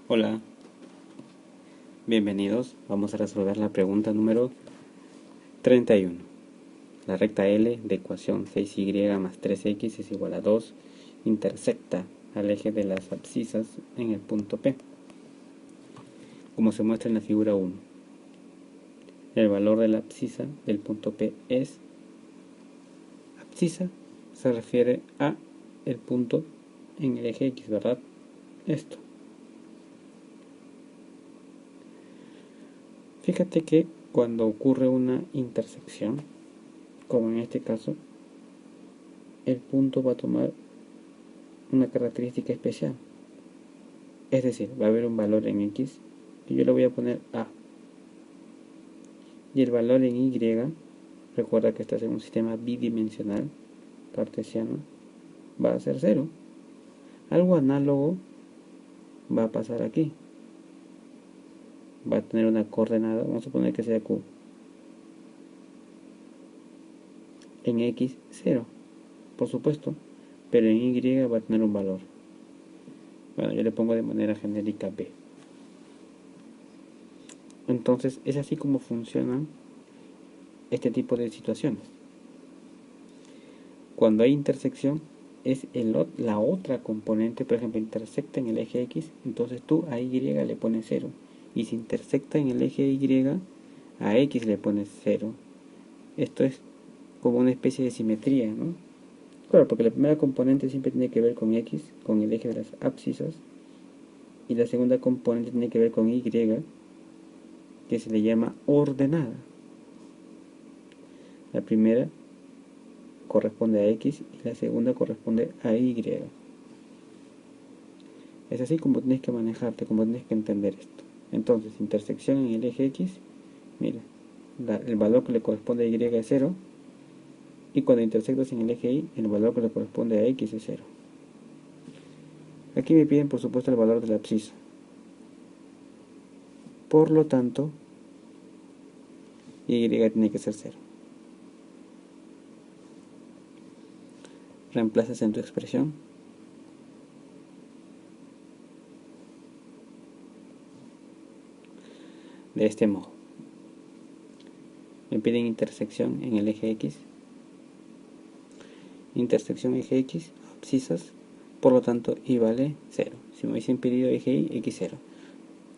Hola, bienvenidos. Vamos a resolver la pregunta número 31. La recta L de ecuación 6y más 3x es igual a 2 intersecta al eje de las abscisas en el punto P, como se muestra en la figura 1. El valor de la abscisa del punto P es, abscisa se refiere a el punto en el eje X, ¿verdad? Esto. Fíjate que cuando ocurre una intersección, como en este caso, el punto va a tomar una característica especial. Es decir, va a haber un valor en X que yo le voy a poner A. Y el valor en Y, recuerda que estás en un sistema bidimensional cartesiano, va a ser 0. Algo análogo va a pasar aquí. Va a tener una coordenada, vamos a poner que sea Q. En X, 0, por supuesto, pero en Y va a tener un valor. Bueno, yo le pongo de manera genérica B. Entonces, es así como funcionan este tipo de situaciones. Cuando hay intersección, es la otra componente, por ejemplo, intersecta en el eje X, entonces tú a Y le pones 0. Y si intersecta en el eje Y, a X le pones 0. Esto es como una especie de simetría, ¿no? Claro, porque la primera componente siempre tiene que ver con X, con el eje de las abscisas, y la segunda componente tiene que ver con Y, que se le llama ordenada. La primera corresponde a X y la segunda corresponde a Y. Es así como tienes que manejarte, como tienes que entender esto. Entonces, intersección en el eje X, mira, el valor que le corresponde a Y es 0, y cuando intersectas en el eje Y, el valor que le corresponde a X es 0. Aquí me piden, por supuesto, el valor de la abscisa. Por lo tanto, Y tiene que ser 0. Reemplazas en tu expresión de este modo. Me piden intersección en el eje X. Intersección eje X, abscisas, por lo tanto Y vale 0. Si me hubiesen pedido eje Y, X 0.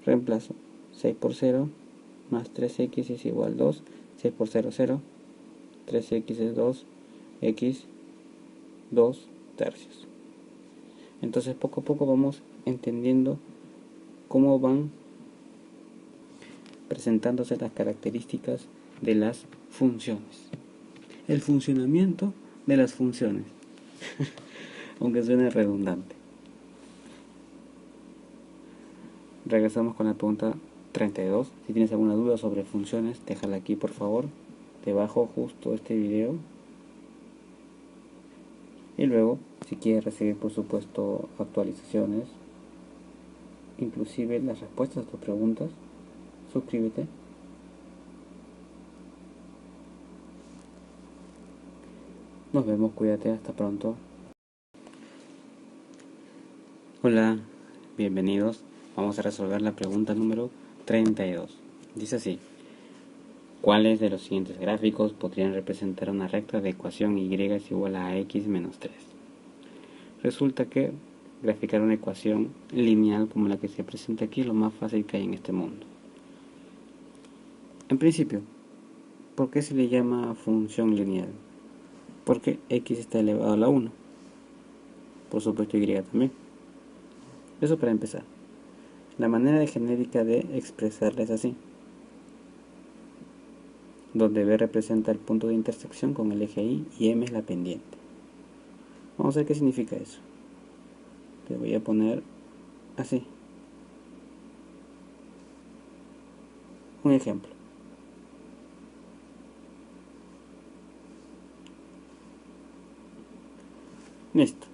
Reemplazo 6 por 0 más 3x es igual a 2. 6 por 0, 0. 3x es 2. X 2 tercios. Entonces poco a poco vamos entendiendo cómo van presentándose las características de las funciones. El funcionamiento de las funciones. Aunque suene redundante. Regresamos con la pregunta 32. Si tienes alguna duda sobre funciones, déjala aquí por favor, debajo justo este video. Y luego, si quieres recibir por supuesto actualizaciones, inclusive las respuestas a tus preguntas, suscríbete. Nos vemos, cuídate, hasta pronto. Hola, bienvenidos. Vamos a resolver la pregunta número 32. Dice así: ¿cuáles de los siguientes gráficos podrían representar una recta de ecuación y es igual a x menos 3? Resulta que graficar una ecuación lineal como la que se presenta aquí es lo más fácil que hay en este mundo. En principio, ¿por qué se le llama función lineal? Porque x está elevado a la 1. Por supuesto y también. Eso para empezar. La manera genérica de expresarla es así, donde B representa el punto de intersección con el eje Y y M es la pendiente. Vamos a ver qué significa eso. Te voy a poner así. Un ejemplo. Listo.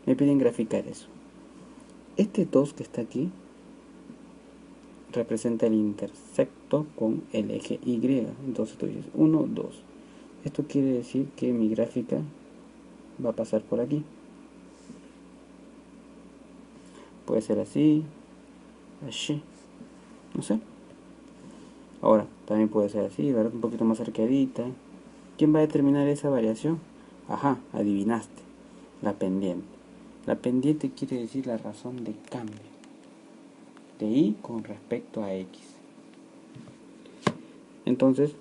Me piden graficar eso. Este 2 que está aquí representa el intersecto con el eje Y. Entonces tú dices 1, 2. Esto quiere decir que mi gráfica va a pasar por aquí. Puede ser así, así, no sé. Ahora, también puede ser así, ¿verdad? Un poquito más arqueadita. ¿Quién va a determinar esa variación? Ajá, adivinaste. La pendiente. La pendiente quiere decir la razón de cambio de y con respecto a x. Entonces,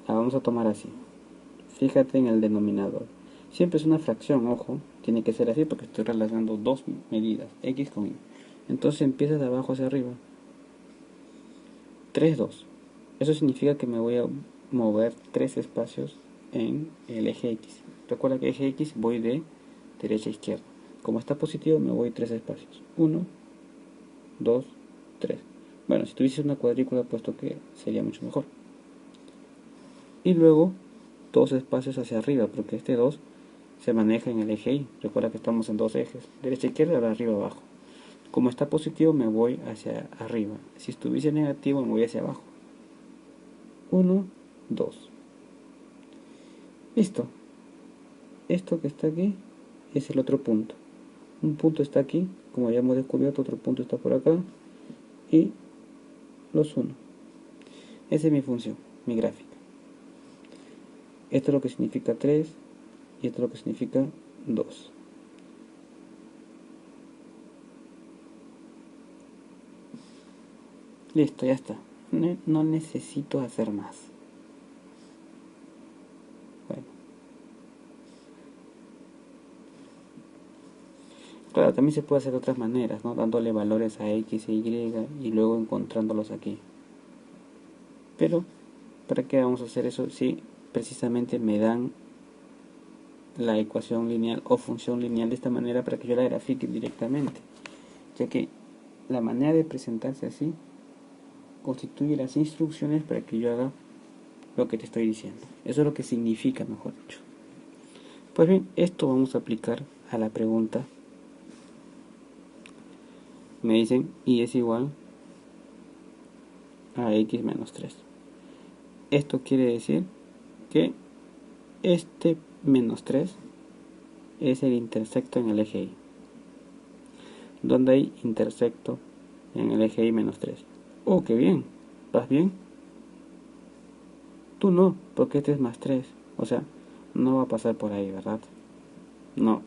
la vamos a tomar así. Fíjate en el denominador. Siempre es una fracción, ojo. Tiene que ser así porque estoy relacionando dos medidas, x con y. Entonces empieza de abajo hacia arriba. 3, 2. Eso significa que me voy a mover 3 espacios en el eje X. Recuerda que eje X voy de derecha a izquierda. Como está positivo me voy 3 espacios. 1, 2, 3. Bueno, si tuviese una cuadrícula puesto que sería mucho mejor. Y luego 2 espacios hacia arriba porque este 2 se maneja en el eje Y. Recuerda que estamos en dos ejes. Derecha a izquierda, ahora arriba abajo. Como está positivo me voy hacia arriba. Si estuviese negativo me voy hacia abajo. 1, 2. Listo. Esto que está aquí es el otro punto. Un punto está aquí, como ya hemos descubierto, otro punto está por acá. Y los uno. Esa es mi función, mi gráfica. Esto es lo que significa 3 y esto es lo que significa 2. Listo, ya está. No necesito hacer más. Bueno. Claro, también se puede hacer de otras maneras, ¿no? Dándole valores a X e Y y luego encontrándolos aquí. Pero, ¿para qué vamos a hacer eso si precisamente me dan la ecuación lineal o función lineal de esta manera para que yo la grafique directamente? Ya que la manera de presentarse así constituye las instrucciones para que yo haga lo que te estoy diciendo. Eso es lo que significa, mejor dicho. Pues bien, esto vamos a aplicar a la pregunta. Me dicen y es igual a x menos 3. Esto quiere decir que este menos 3 es el intersecto en el eje Y. ¿Dónde hay intersecto en el eje Y menos 3? Oh, qué bien. ¿Vas bien? Tú no, porque este es más 3. O sea, no va a pasar por ahí, ¿verdad? No.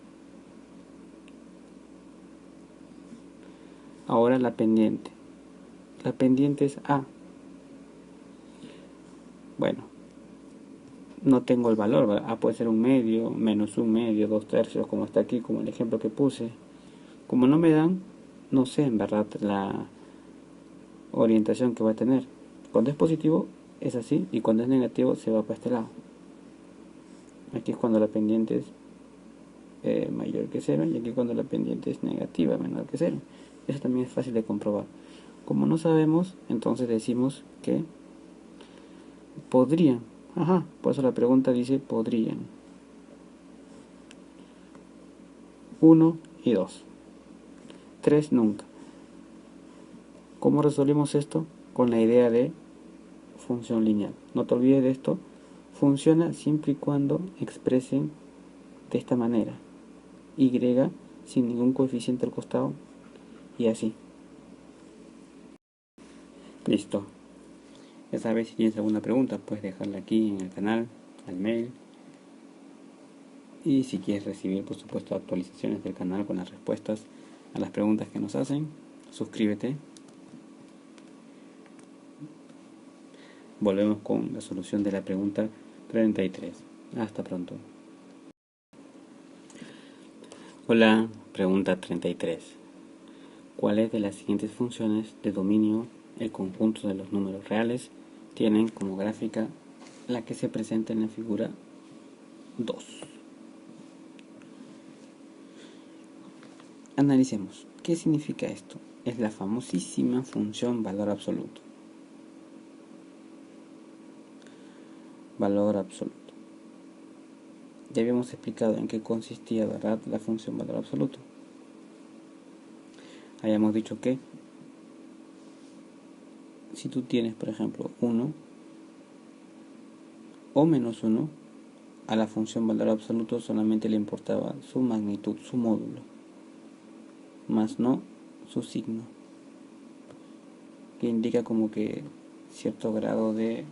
Ahora la pendiente. La pendiente es A. Bueno, no tengo el valor, ¿verdad? A puede ser un medio, menos un medio, 2/3, como está aquí, como el ejemplo que puse. Como no me dan, no sé en verdad la orientación que va a tener. Cuando es positivo es así y cuando es negativo se va para este lado. Aquí es cuando la pendiente es mayor que 0 y aquí cuando la pendiente es negativa, menor que 0. Eso también es fácil de comprobar. Como no sabemos, entonces decimos que podrían. Ajá, por eso la pregunta dice podrían. 1 y 2. 3 nunca. ¿Cómo resolvimos esto? Con la idea de función lineal. No te olvides de esto. Funciona siempre y cuando expresen de esta manera. Y sin ningún coeficiente al costado. Y así. Listo. Ya sabes, si tienes alguna pregunta, puedes dejarla aquí en el canal, al mail. Y si quieres recibir, por supuesto, actualizaciones del canal con las respuestas a las preguntas que nos hacen, suscríbete. Volvemos con la solución de la pregunta 33. Hasta pronto. Hola, pregunta 33. ¿Cuáles de las siguientes funciones de dominio el conjunto de los números reales tienen como gráfica la que se presenta en la figura 2? Analicemos. ¿Qué significa esto? Es la famosísima función valor absoluto. Valor absoluto. Ya habíamos explicado en qué consistía, ¿verdad?, la función valor absoluto. Habíamos dicho que si tú tienes, por ejemplo, 1 o menos 1, a la función valor absoluto solamente le importaba su magnitud, su módulo, más no su signo. que indica como que cierto grado de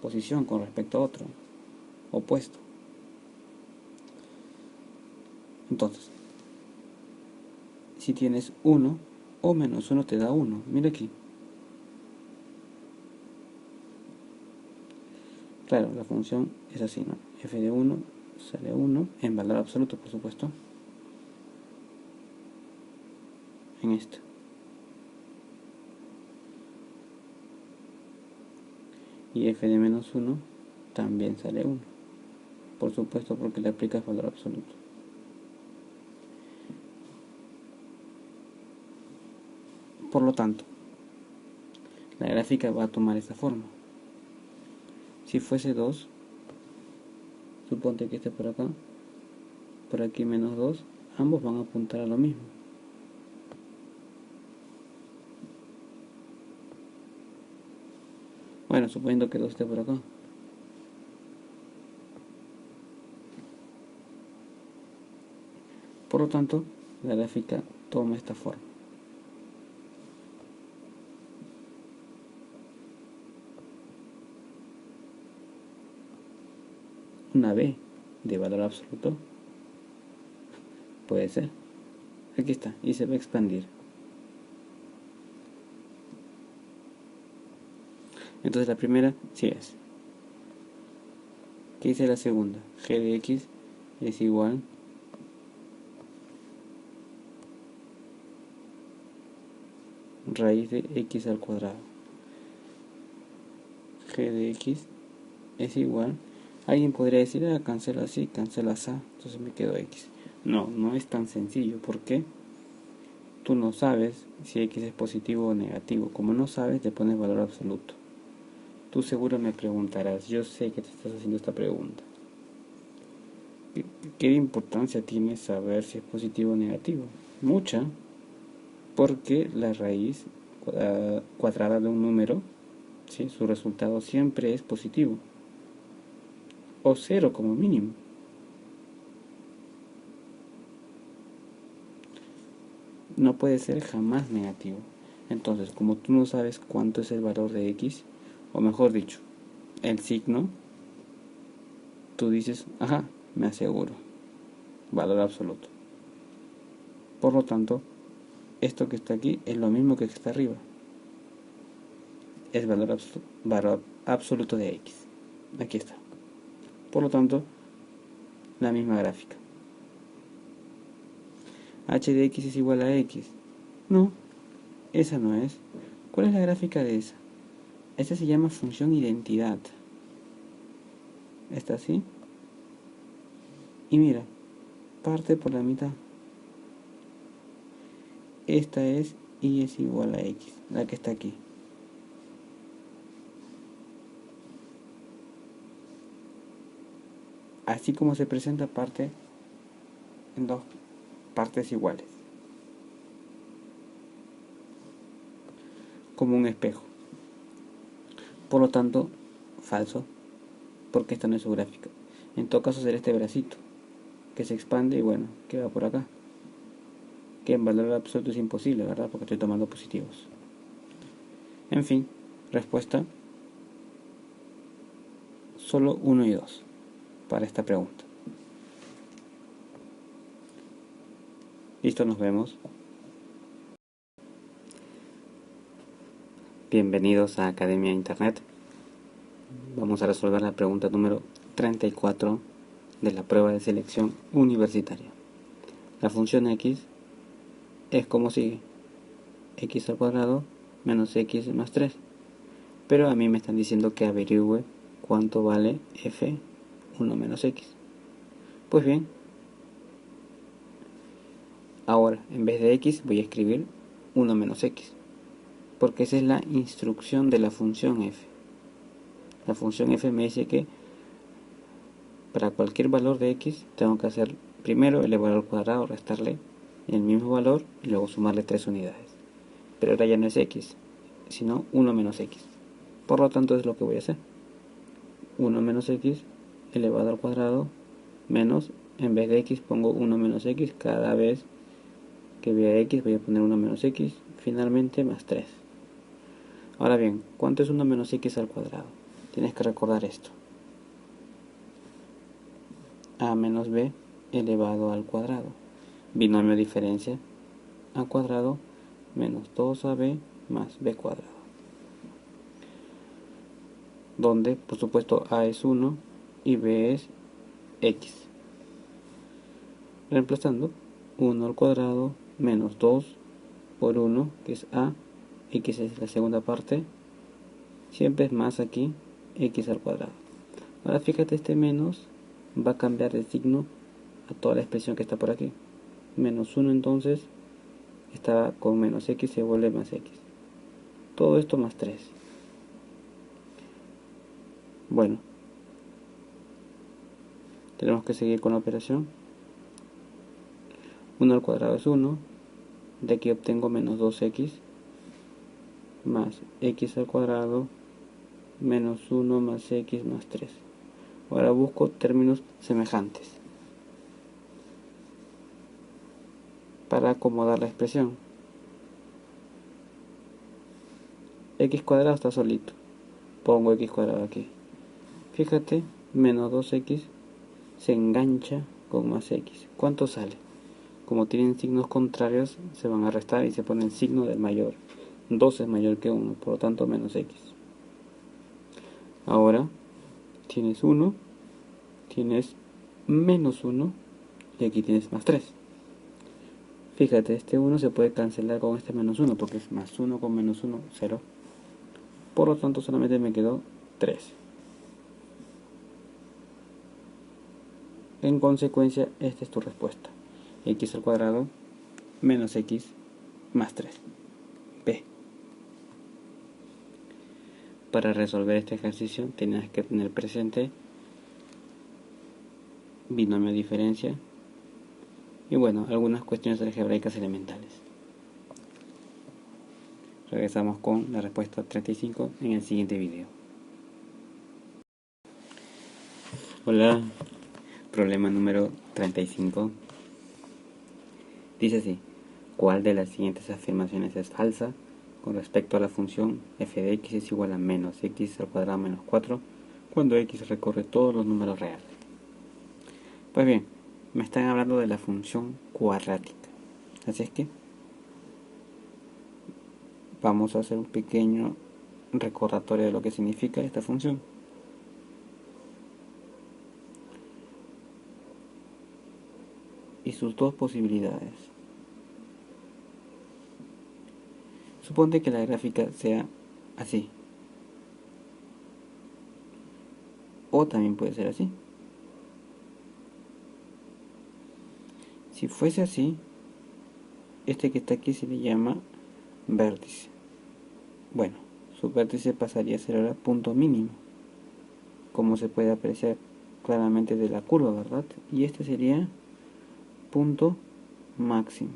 posición con respecto a otro, opuesto. Entonces, si tienes 1 o menos 1 te da 1. Mira aquí. Claro, la función es así, ¿no? F de 1 sale 1 en valor absoluto, por supuesto. En esto. Y F de menos 1 también sale 1. Por supuesto, porque le aplicas valor absoluto. Por lo tanto, la gráfica va a tomar esta forma. Si fuese 2, suponte que esté por acá, por aquí menos 2, ambos van a apuntar a lo mismo. Bueno, suponiendo que 2 esté por acá. Por lo tanto, la gráfica toma esta forma. Una B de valor absoluto puede ser. Aquí está, y se va a expandir. Entonces la primera sí es. ¿Qué dice la segunda? G de X es igual raíz de X al cuadrado. G de X es igual. Alguien podría decir, cancela así, cancela así, entonces me quedo X. No, no es tan sencillo. ¿Por qué? Tú no sabes si X es positivo o negativo. Como no sabes, le pones valor absoluto. Tú seguro me preguntarás, yo sé que te estás haciendo esta pregunta. ¿Qué importancia tiene saber si es positivo o negativo? Mucha, porque la raíz cuadrada de un número, ¿sí?, su resultado siempre es positivo, o cero como mínimo. No puede ser jamás negativo. Entonces, como tú no sabes cuánto es el valor de X, o mejor dicho, el signo, tú dices, ajá, me aseguro, valor absoluto. Por lo tanto, esto que está aquí es lo mismo que está arriba. Es valor absoluto de X. Aquí está. Por lo tanto, la misma gráfica. H de X es igual a X. No, esa no es. ¿Cuál es la gráfica de esa? Esta se llama función identidad. Está así. Y mira, parte por la mitad. Esta es Y es igual a X, la que está aquí. Así como se presenta, parte en dos partes iguales. Como un espejo. Por lo tanto, falso, porque esta no es su gráfica. En todo caso será este bracito, que se expande y bueno, que va por acá. Que en valor absoluto es imposible, ¿verdad? Porque estoy tomando positivos. En fin, respuesta solo 1 y 2 para esta pregunta. Listo, nos vemos. Bienvenidos a Academia Internet. Vamos a resolver la pregunta número 34 de la prueba de selección universitaria. La función X es como sigue: X al cuadrado menos X más 3. Pero a mí me están diciendo que averigüe cuánto vale F1 menos X. Pues bien, ahora en vez de X voy a escribir 1 menos X, porque esa es la instrucción de la función F. La función F me dice que para cualquier valor de X tengo que hacer primero elevar al cuadrado, restarle el mismo valor y luego sumarle 3 unidades. Pero ahora ya no es X, sino 1 menos X. Por lo tanto es lo que voy a hacer. 1 menos X elevado al cuadrado menos, en vez de X pongo 1 menos X, cada vez que vea X voy a poner 1 menos X, finalmente más 3. Ahora bien, ¿cuánto es 1 menos x al cuadrado? Tienes que recordar esto. A menos b elevado al cuadrado. Binomio de diferencia a cuadrado menos 2ab más b cuadrado. Donde, por supuesto, a es 1 y b es x. Reemplazando, 1 al cuadrado menos 2 por 1, que es a, x es la segunda parte, siempre es más aquí, x al cuadrado. Ahora fíjate, este menos va a cambiar de signo a toda la expresión que está por aquí. Menos 1 entonces, está con menos x, se vuelve más x. Todo esto más 3. Bueno, tenemos que seguir con la operación. 1 al cuadrado es 1, de aquí obtengo menos 2x más x al cuadrado menos 1 más x más 3. Ahora busco términos semejantes para acomodar la expresión. X cuadrado está solito, pongo x cuadrado aquí. Fíjate, menos 2x se engancha con más x. ¿Cuánto sale? Como tienen signos contrarios, se van a restar y se pone el signo del mayor. 2 es mayor que 1, por lo tanto menos x. Ahora tienes 1, tienes menos 1 y aquí tienes más 3. Fíjate, este 1 se puede cancelar con este menos 1 porque es más 1 con menos 1, 0. Por lo tanto solamente me quedó 3. En consecuencia, esta es tu respuesta. X al cuadrado menos x más 3. B. Para resolver este ejercicio tienes que tener presente binomio de diferencia y bueno, algunas cuestiones algebraicas elementales. Regresamos con la respuesta 35 en el siguiente video. Hola, problema número 35. Dice así: ¿cuál de las siguientes afirmaciones es falsa con respecto a la función f de x es igual a menos x al cuadrado menos 4 cuando x recorre todos los números reales? Pues bien, me están hablando de la función cuadrática. Así es que vamos a hacer un pequeño recordatorio de lo que significa esta función. Y sus dos posibilidades. Suponte que la gráfica sea así. O también puede ser así. Si fuese así, este que está aquí se le llama vértice. Bueno, su vértice pasaría a ser ahora punto mínimo, como se puede apreciar claramente de la curva, ¿verdad? Y este sería punto máximo.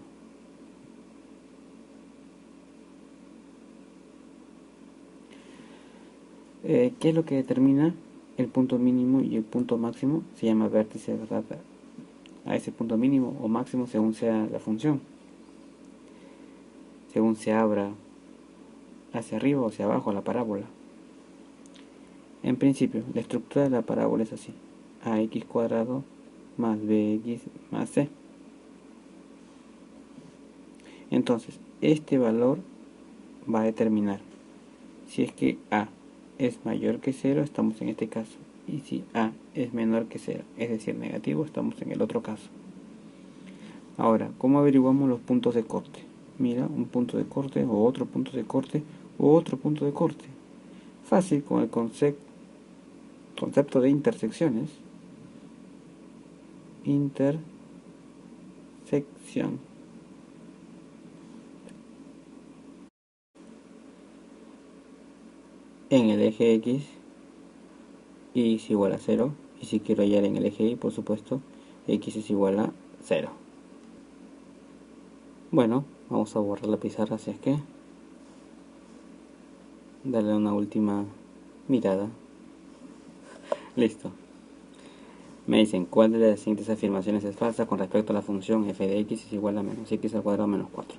¿Qué es lo que determina el punto mínimo y el punto máximo? Se llama vértice, ¿verdad? A ese punto mínimo o máximo según sea la función, según se abra hacia arriba o hacia abajo la parábola. En principio, la estructura de la parábola es así: ax cuadrado más bx más c. Entonces, este valor va a determinar si es que a es mayor que 0, estamos en este caso, y si a es menor que 0, es decir, negativo, estamos en el otro caso. Ahora, ¿cómo averiguamos los puntos de corte? Mira, un punto de corte, o otro punto de corte, o otro punto de corte. Fácil, con el concepto de intersecciones. Intersección. En el eje X, y es igual a 0, y si quiero hallar en el eje Y, por supuesto, X es igual a 0. Bueno, vamos a borrar la pizarra, así es que darle una última mirada. Listo. Me dicen, ¿cuál de las siguientes afirmaciones es falsa con respecto a la función f de x es igual a menos x al cuadrado menos 4?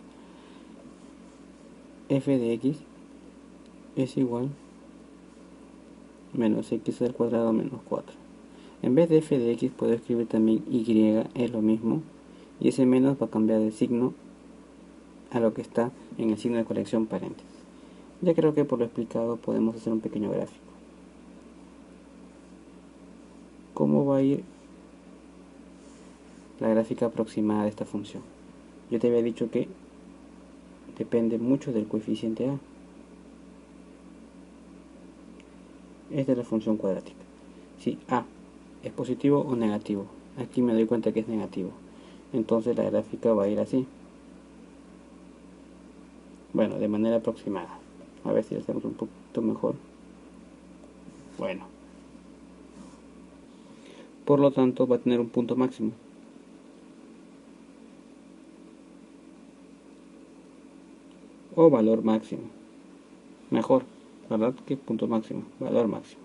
F de x es igual menos x al cuadrado menos 4. En vez de f de x puedo escribir también y es lo mismo, y ese menos va a cambiar de signo a lo que está en el signo de corrección paréntesis. Ya creo que por lo explicado podemos hacer un pequeño gráfico. ¿Cómo va a ir la gráfica aproximada de esta función? Yo te había dicho que depende mucho del coeficiente a. Esta es la función cuadrática. Si a es positivo o negativo, aquí me doy cuenta que es negativo, entonces la gráfica va a ir así. Bueno, de manera aproximada. A ver si lo hacemos un poquito mejor. Bueno, por lo tanto va a tener un punto máximo. O valor máximo. Mejor, ¿verdad? Que punto máximo, valor máximo.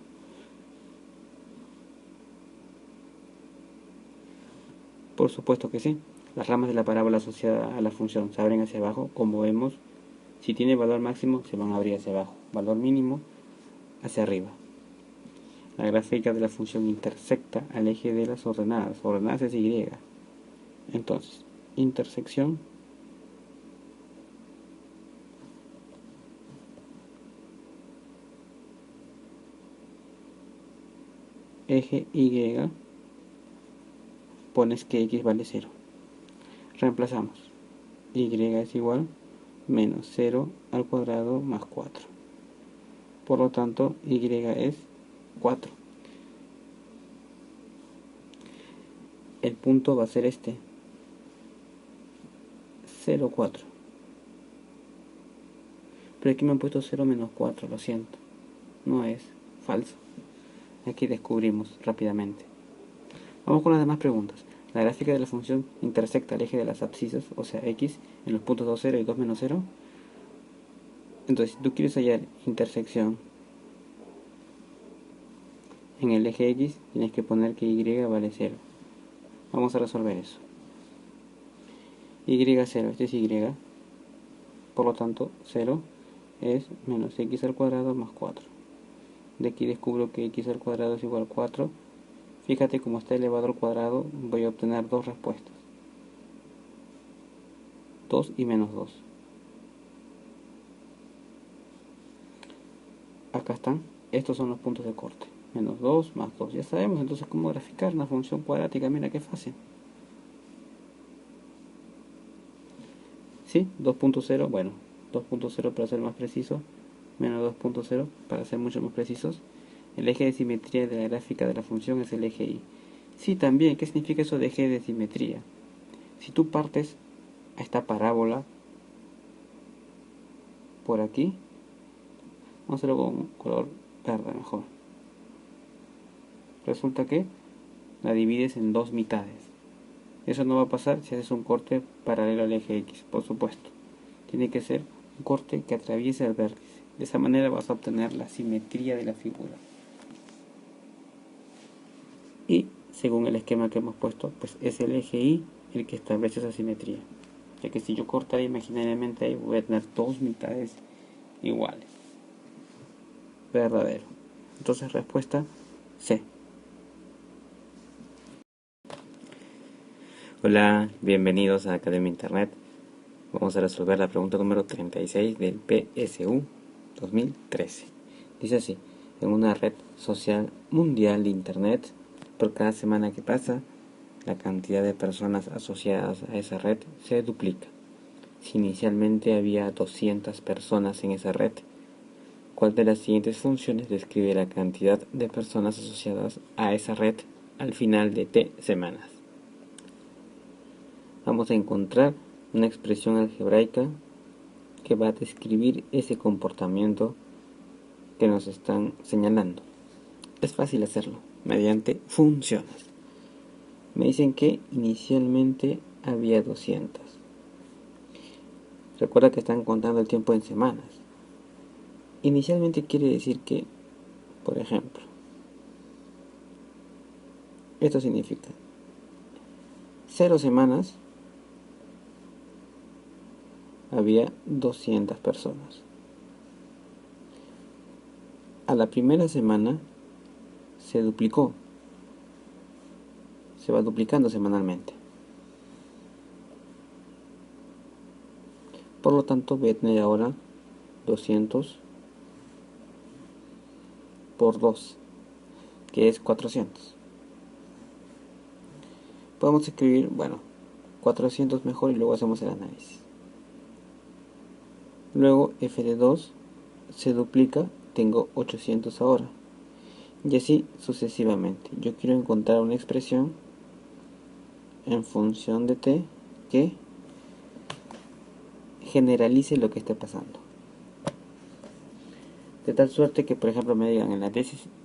Por supuesto que sí. Las ramas de la parábola asociada a la función se abren hacia abajo. Como vemos, si tiene valor máximo se van a abrir hacia abajo. Valor mínimo hacia arriba. La gráfica de la función intersecta al eje de las ordenadas. Ordenadas es Y. Entonces, intersección eje Y, pones que x vale 0. Reemplazamos. Y es igual menos 0 al cuadrado más 4. Por lo tanto, y es 4. El punto va a ser este, 0, 4. Pero aquí me han puesto 0 menos 4, lo siento. No es, falso. Aquí descubrimos rápidamente. Vamos con las demás preguntas. La gráfica de la función intersecta el eje de las abscisas, o sea, x, en los puntos 2, 0 y 2 menos 0. Entonces, si tú quieres hallar intersección en el eje x, tienes que poner que y vale 0. Vamos a resolver eso. Y0, este es y. Por lo tanto, 0 es menos x al cuadrado más 4. De aquí descubro que x al cuadrado es igual a 4. Fíjate cómo está elevado al cuadrado, voy a obtener dos respuestas. 2 y menos 2. Acá están. Estos son los puntos de corte. Menos 2 más 2. Ya sabemos entonces cómo graficar una función cuadrática. Mira qué fácil. ¿Sí? 2.0. Bueno, 2.0 para ser más preciso. Menos 2.0 para ser mucho más precisos. El eje de simetría de la gráfica de la función es el eje Y. Sí, también. ¿Qué significa eso de eje de simetría? Si tú partes a esta parábola por aquí, vamos a hacerlo con color verde mejor. Resulta que la divides en dos mitades. Eso no va a pasar si haces un corte paralelo al eje X, por supuesto. Tiene que ser un corte que atraviese el vértice. De esa manera vas a obtener la simetría de la figura. Y según el esquema que hemos puesto, pues es el eje Y el que establece esa simetría. Ya que si yo cortara imaginariamente ahí, voy a tener dos mitades iguales. Verdadero. Entonces, respuesta C. Hola, bienvenidos a Academia Internet. Vamos a resolver la pregunta número 36 del PSU 2013. Dice así: en una red social mundial de Internet, por cada semana que pasa, la cantidad de personas asociadas a esa red se duplica. Si inicialmente había 200 personas en esa red, ¿cuál de las siguientes funciones describe la cantidad de personas asociadas a esa red al final de T semanas? Vamos a encontrar una expresión algebraica que va a describir ese comportamiento que nos están señalando. Es fácil hacerlo mediante funciones. Me dicen que inicialmente había 200. Recuerda que están contando el tiempo en semanas. Inicialmente quiere decir que, por ejemplo, esto significa 0 semanas había 200 personas. a la primera semana se duplicó, se va duplicando semanalmente. Por lo tanto voy a tener ahora 200 por 2, que es 400. Podemos escribir, 400 mejor y luego hacemos el análisis. Luego f de 2 se duplica, tengo 800 ahora. Y así sucesivamente. Yo quiero encontrar una expresión en función de t que generalice lo que esté pasando. De tal suerte que, por ejemplo, me digan en la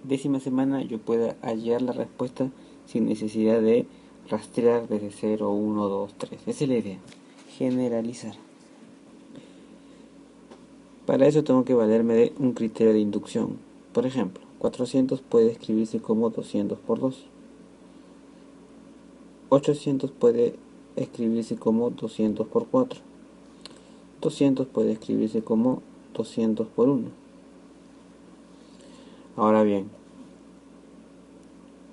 décima semana yo pueda hallar la respuesta sin necesidad de rastrear desde 0, 1, 2, 3. Esa es la idea. Generalizar. Para eso tengo que valerme de un criterio de inducción. Por ejemplo, 400 puede escribirse como 200 por 2. 800 puede escribirse como 200 por 4. 200 puede escribirse como 200 por 1. Ahora bien,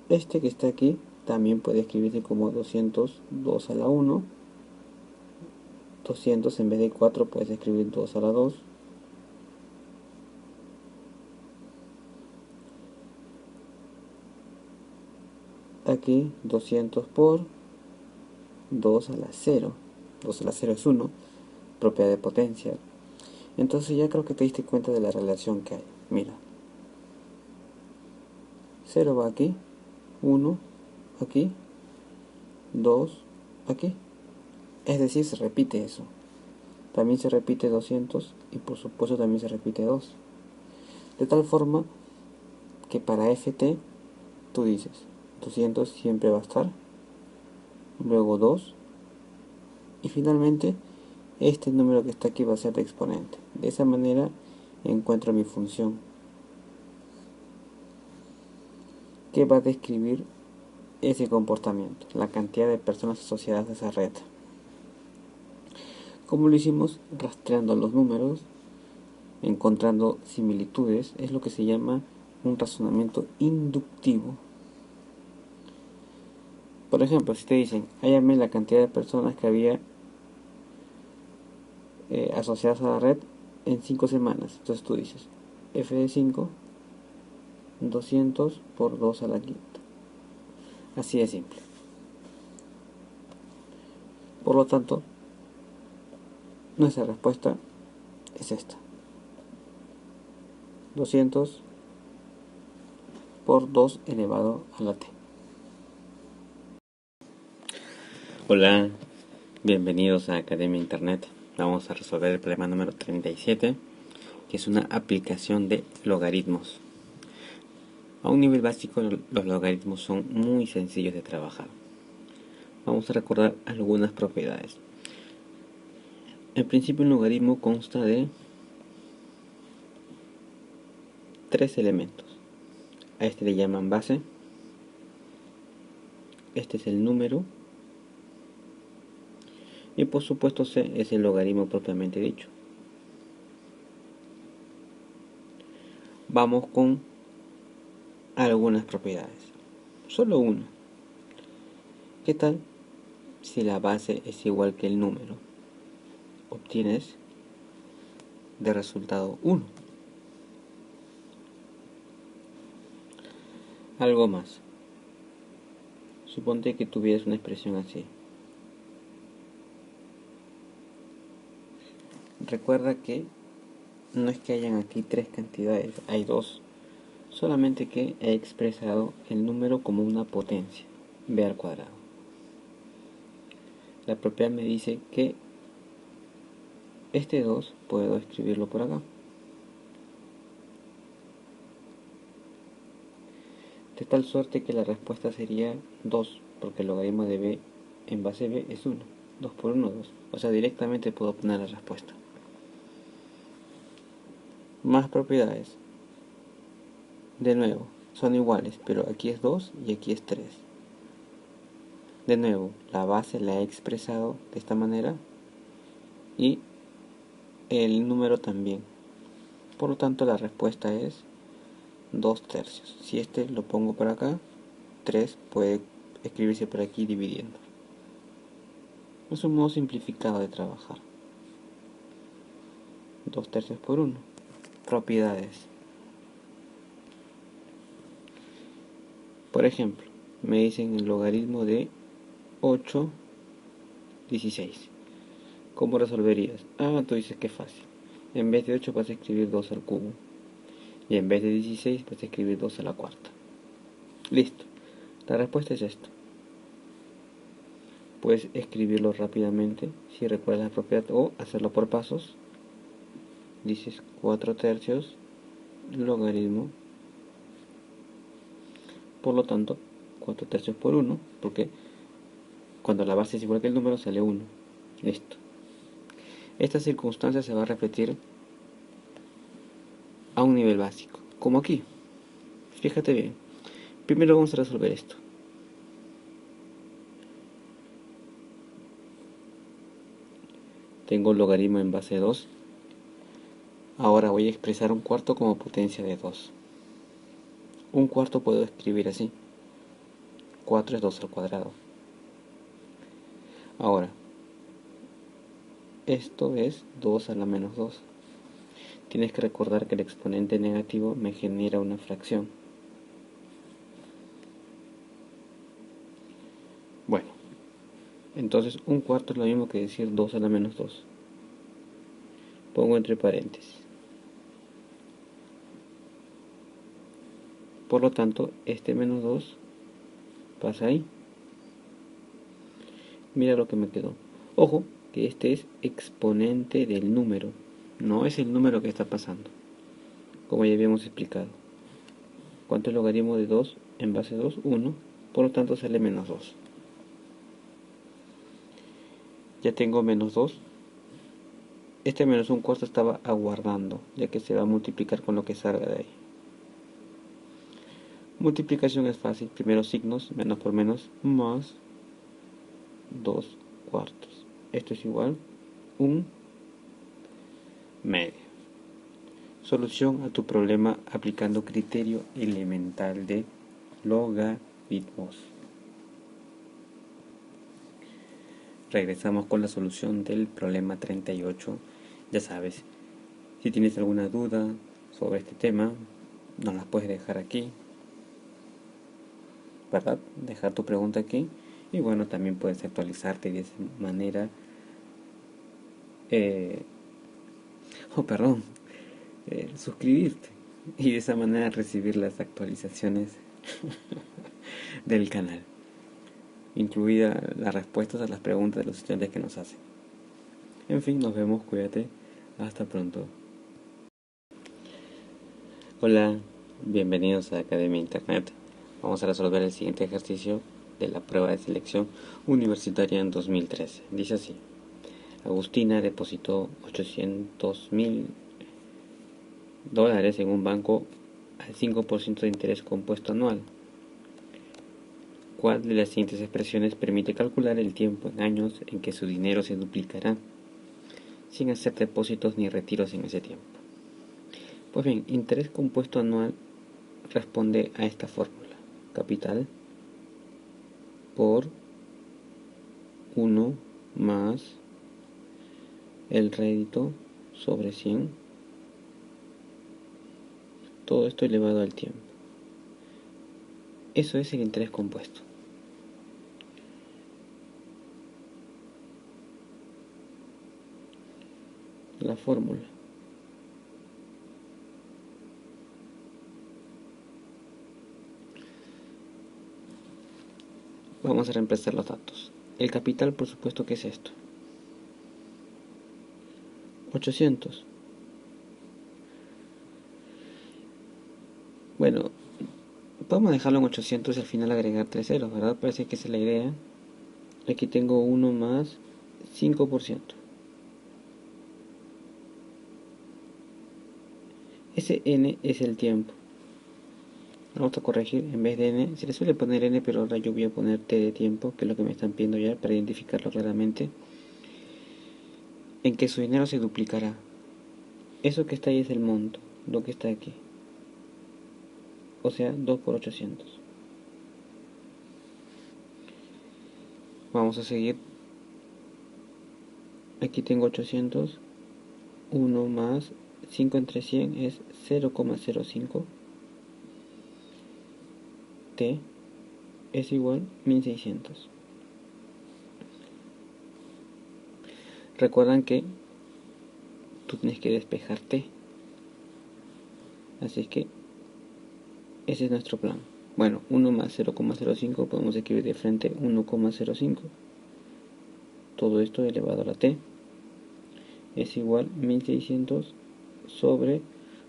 este que está aquí también puede escribirse como 202 a la 1. 200 en vez de 4 puedes escribir 2 a la 2. Aquí 200 por 2 a la 0. 2 a la 0 es 1, propiedad de potencia. Entonces ya creo que te diste cuenta de la relación que hay. Mira, 0 va aquí, 1 aquí, 2 aquí. Es decir, se repite eso. También se repite 200 y por supuesto también se repite 2. De tal forma que para ft tú dices 200 siempre va a estar, luego 2 y finalmente este número que está aquí va a ser de exponente. De esa manera encuentro mi función que va a describir ese comportamiento, la cantidad de personas asociadas a esa red. Como lo hicimos rastreando los números, encontrando similitudes, es lo que se llama un razonamiento inductivo. Por ejemplo, si te dicen, hállame la cantidad de personas que había asociadas a la red en 5 semanas. Entonces tú dices, f de 5, 200 por 2 a la quinta. Así de simple. Por lo tanto, nuestra respuesta es esta. 200 por 2 elevado a la t. Hola, bienvenidos a Academia Internet. Vamos a resolver el problema número 37, que es una aplicación de logaritmos. A un nivel básico, los logaritmos son muy sencillos de trabajar. Vamos a recordar algunas propiedades. En principio, un logaritmo consta de 3 elementos. A este le llaman base. Este es el número. Y por supuesto C es el logaritmo propiamente dicho. Vamos con algunas propiedades. Solo una. ¿Qué tal si la base es igual que el número? Obtienes de resultado 1. Algo más. Suponte que tuvieras una expresión así. Recuerda que no es que hayan aquí 3 cantidades, hay 2. Solamente que he expresado el número como una potencia, b al cuadrado. La propiedad me dice que este 2 puedo escribirlo por acá. De tal suerte que la respuesta sería 2, porque el logaritmo de b en base b es 1. 2 por 1, 2. O sea, directamente puedo poner la respuesta. Más propiedades. De nuevo, son iguales, pero aquí es 2 y aquí es 3. De nuevo, la base la he expresado de esta manera y el número también. Por lo tanto, la respuesta es 2 tercios. Si este lo pongo por acá, 3 puede escribirse por aquí dividiendo. Es un modo simplificado de trabajar. 2 tercios por 1. Propiedades. Por ejemplo, me dicen el logaritmo de 8/16. ¿Cómo resolverías? Tú dices que es fácil. En vez de 8 vas a escribir 2 al cubo. Y en vez de 16 vas a escribir 2 a la cuarta. Listo. La respuesta es esto. Puedes escribirlo rápidamente si recuerdas la propiedad o hacerlo por pasos. Dices 4 tercios logaritmo. Por lo tanto, 4 tercios por 1, porque cuando la base es igual que el número sale 1. Listo. Esta circunstancia se va a repetir a un nivel básico, como aquí. Fíjate bien. Primero vamos a resolver esto. Tengo logaritmo en base 2. Ahora voy a expresar un cuarto como potencia de 2. Un cuarto puedo escribir así. 4 es 2 al cuadrado. Ahora, esto es 2 a la menos 2. Tienes que recordar que el exponente negativo me genera una fracción. Bueno, entonces un cuarto es lo mismo que decir 2 a la menos 2. Pongo entre paréntesis. Por lo tanto, este menos 2 pasa ahí. Mira lo que me quedó. Ojo, que este es exponente del número. No es el número que está pasando, como ya habíamos explicado. ¿Cuánto es el logaritmo de 2 en base 2? 1. Por lo tanto sale menos 2. Ya tengo menos 2. Este menos un cuarto estaba aguardando, ya que se va a multiplicar con lo que salga de ahí. Multiplicación es fácil. Primero signos, menos por menos, más 2 cuartos. Esto es igual a 1 medio. Solución a tu problema aplicando criterio elemental de logaritmos. Regresamos con la solución del problema 38. Ya sabes, si tienes alguna duda sobre este tema, nos las puedes dejar aquí, ¿verdad? Dejar tu pregunta aquí. Y bueno, también puedes actualizarte de esa manera. Suscribirte y de esa manera recibir las actualizaciones del canal, incluida las respuestas a las preguntas de los estudiantes que nos hacen. En fin, nos vemos, cuídate, hasta pronto. Hola, bienvenidos a Academia Internet. Vamos a resolver el siguiente ejercicio de la prueba de selección universitaria en 2013. Dice así: Agustina depositó $800,000 en un banco al 5% de interés compuesto anual. ¿Cuál de las siguientes expresiones permite calcular el tiempo en años en que su dinero se duplicará sin hacer depósitos ni retiros en ese tiempo? Pues bien, interés compuesto anual responde a esta fórmula: capital por 1 más el rédito sobre 100, todo esto elevado al tiempo. Eso es el interés compuesto. La fórmula: vamos a reemplazar los datos. El capital, por supuesto, que es esto: 800. Bueno, podemos dejarlo en 800 y al final agregar 3 ceros, ¿verdad? Parece que esa es la idea. Aquí tengo 1 más 5%. Ese n es el tiempo. Vamos a corregir, en vez de n, se le suele poner n, pero ahora yo voy a poner t de tiempo, que es lo que me están pidiendo ya, para identificarlo claramente. En que su dinero se duplicará. Eso que está ahí es el monto, lo que está aquí. o sea 2 por 800. Vamos a seguir. Aquí tengo 800, 1 más 5 entre 100 es 0,05. T es igual 1600. Recuerdan que tú tienes que despejar T. Así es que ese es nuestro plan. Bueno, 1 más 0,05 podemos escribir de frente 1,05. Todo esto elevado a la T es igual 1600 sobre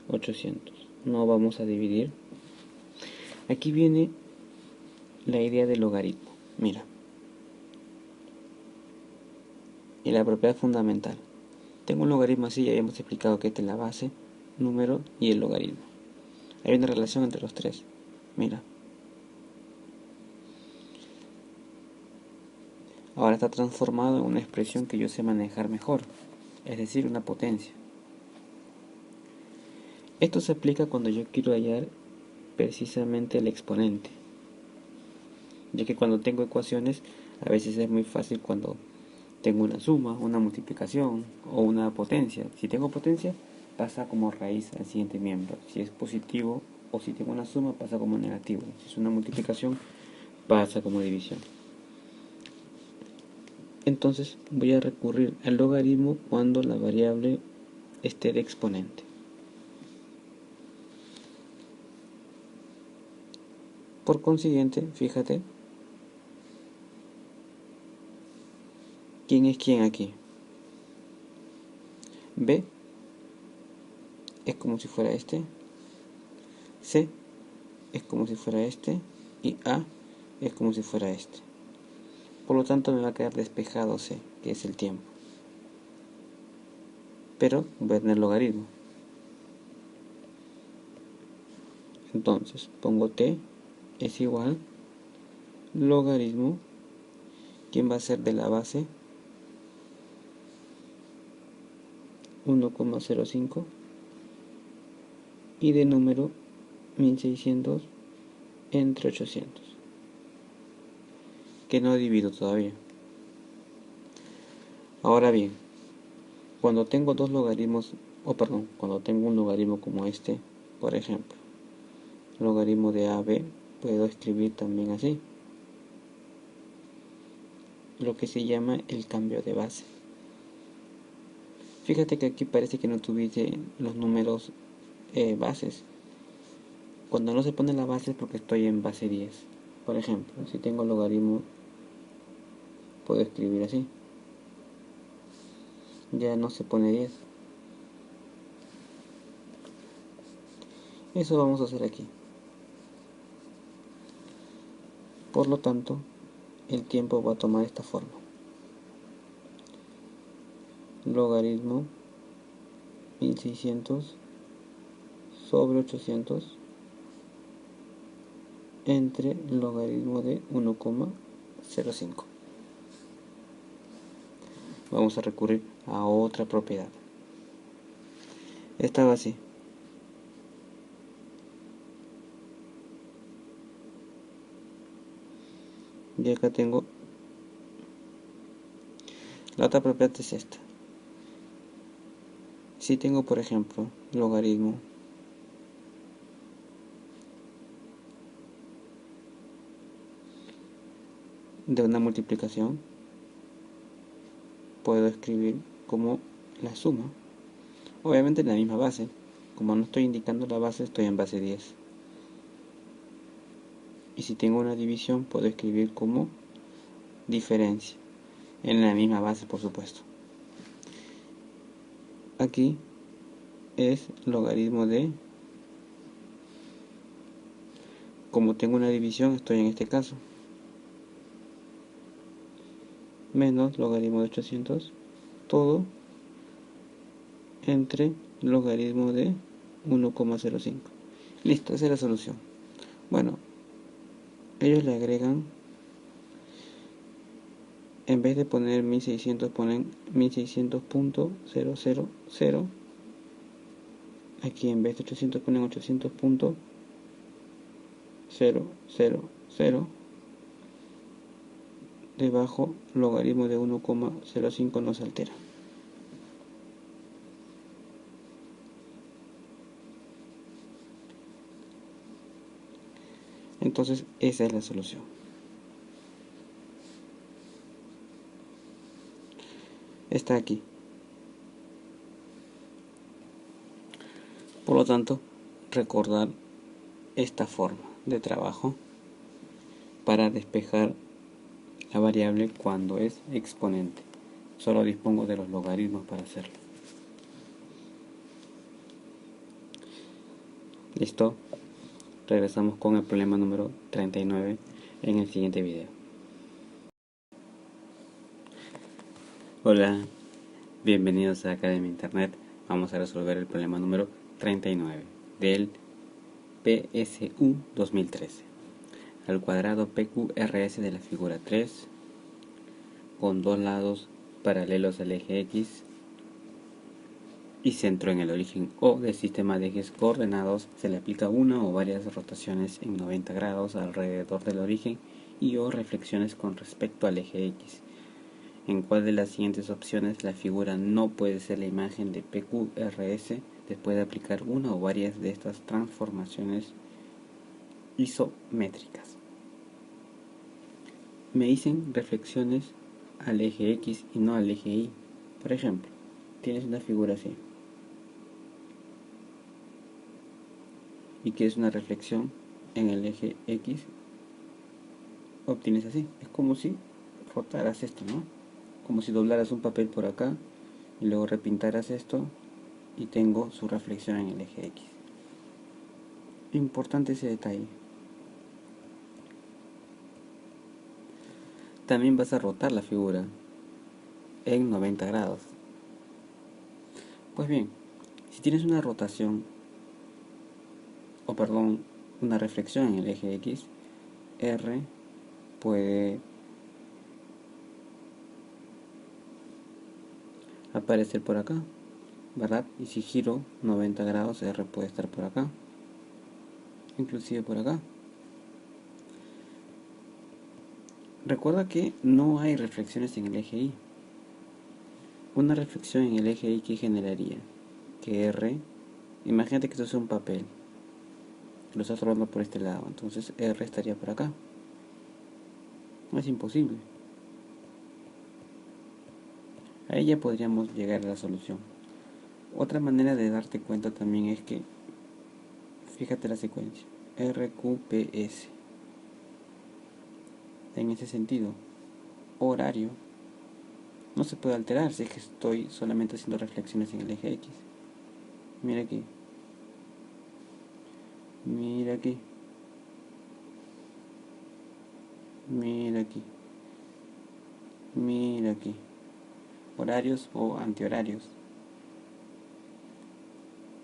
800. No vamos a dividir. Aquí viene la idea del logaritmo. Mira. Y la propiedad fundamental. Tengo un logaritmo así, ya hemos explicado que esta es la base, número y el logaritmo. Hay una relación entre los tres. Mira. Ahora está transformado en una expresión que yo sé manejar mejor, es decir, una potencia. Esto se aplica cuando yo quiero hallar precisamente el exponente, ya que cuando tengo ecuaciones a veces es muy fácil cuando tengo una suma, una multiplicación o una potencia. Si tengo potencia pasa como raíz al siguiente miembro, si es positivo, o si tengo una suma pasa como negativo, si es una multiplicación pasa como división. Entonces voy a recurrir al logaritmo cuando la variable esté de exponente. Por consiguiente, fíjate, ¿quién es quién aquí? B es como si fuera este, C es como si fuera este y A es como si fuera este. Por lo tanto me va a quedar despejado C, que es el tiempo. Pero voy a tener logaritmo. Entonces pongo T es igual logaritmo. ¿Quién va a ser de la base? 1,05 y de número 1600 entre 800, que no divido todavía. Ahora bien, cuando tengo dos logaritmos, cuando tengo un logaritmo como este, por ejemplo, logaritmo de AB, puedo escribir también así, lo que se llama el cambio de base. Fíjate que aquí parece que no tuviese los números bases. Cuando no se pone la base es porque estoy en base 10. Por ejemplo, si tengo logaritmo, puedo escribir así. Ya no se pone 10. Eso vamos a hacer aquí. Por lo tanto, el tiempo va a tomar esta forma. Logaritmo 1600 sobre 800 entre logaritmo de 1,05. Vamos a recurrir a otra propiedad. Esta va así. Y acá tengo la otra propiedad, es esta. Si tengo, por ejemplo, logaritmo de una multiplicación, puedo escribir como la suma, obviamente en la misma base. Como no estoy indicando la base, estoy en base 10. Y si tengo una división, puedo escribir como diferencia, en la misma base, por supuesto. Aquí es logaritmo de, como tengo una división, estoy en este caso, menos logaritmo de 800, todo entre logaritmo de 1,05. Listo, esa es la solución. Bueno, ellos le agregan, en vez de poner 1600, ponen 1600.000. Aquí en vez de 800 ponen 800.000. 0, 0, 0. Debajo, logaritmo de 1,05 no se altera. Entonces, esa es la solución. Está aquí. Por lo tanto, recordar esta forma de trabajo para despejar la variable cuando es exponente. Solo dispongo de los logaritmos para hacerlo. ¿Listo? Regresamos con el problema número 39 en el siguiente video. Hola, bienvenidos a Academia Internet. Vamos a resolver el problema número 39 del PSU 2013. Al cuadrado PQRS de la figura 3, con dos lados paralelos al eje X y centro en el origen O del sistema de ejes coordenados, se le aplica una o varias rotaciones en 90 grados alrededor del origen y o reflexiones con respecto al eje X. ¿En cuál de las siguientes opciones la figura no puede ser la imagen de PQRS después de aplicar una o varias de estas transformaciones isométricas? Me dicen reflexiones al eje X y no al eje Y. Por ejemplo, tienes una figura así y quieres una reflexión en el eje X, obtienes así. Es como si rotaras esto, ¿no? Como si doblaras un papel por acá y luego repintaras esto y tengo su reflexión en el eje X. Importante ese detalle. También vas a rotar la figura en 90 grados. Pues bien, si tienes una rotación, una reflexión en el eje X, R puede aparecer por acá, ¿verdad? Y si giro 90 grados, R puede estar por acá, inclusive por acá. Recuerda que no hay reflexiones en el eje Y. Una reflexión en el eje Y, ¿qué generaría? Que R, imagínate que esto es un papel, lo estás rolando por este lado, entonces R estaría por acá. Es imposible. Ahí ya podríamos llegar a la solución. Otra manera de darte cuenta también es que, fíjate la secuencia, RQPS. En ese sentido, horario no se puede alterar si es que estoy solamente haciendo reflexiones en el eje X. Mira aquí. Mira aquí. Mira aquí. Mira aquí. Horarios o antihorarios.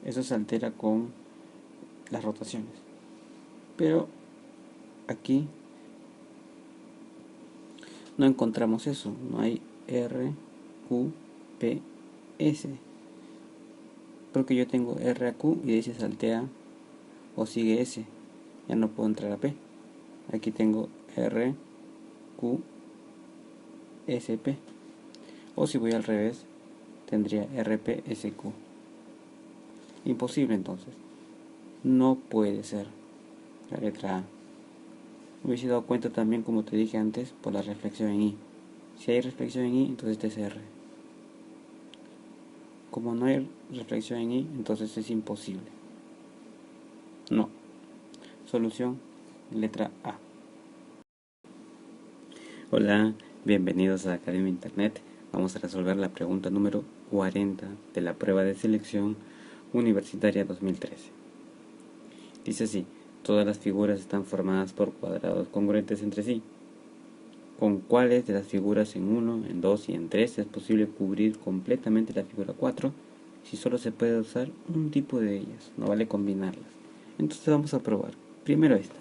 Eso se altera con las rotaciones. Pero aquí no encontramos eso. No hay R, Q, P, S. Porque yo tengo R a Q y de ahí se saltea o sigue S. Ya no puedo entrar a P. Aquí tengo R, Q, S, P. O si voy al revés, tendría R, P, S, Q. Imposible entonces. No puede ser la letra A. Me hubiese dado cuenta también, como te dije antes, por la reflexión en I. Si hay reflexión en I, entonces este es R. Como no hay reflexión en I, entonces es imposible. No. Solución, letra A. Hola, bienvenidos a Academia Internet. Vamos a resolver la pregunta número 40 de la prueba de selección universitaria 2013. Dice así: todas las figuras están formadas por cuadrados congruentes entre sí. ¿Con cuáles de las figuras en 1, en 2 y en 3 es posible cubrir completamente la figura 4 si solo se puede usar un tipo de ellas? No vale combinarlas. Entonces vamos a probar. Primero esta.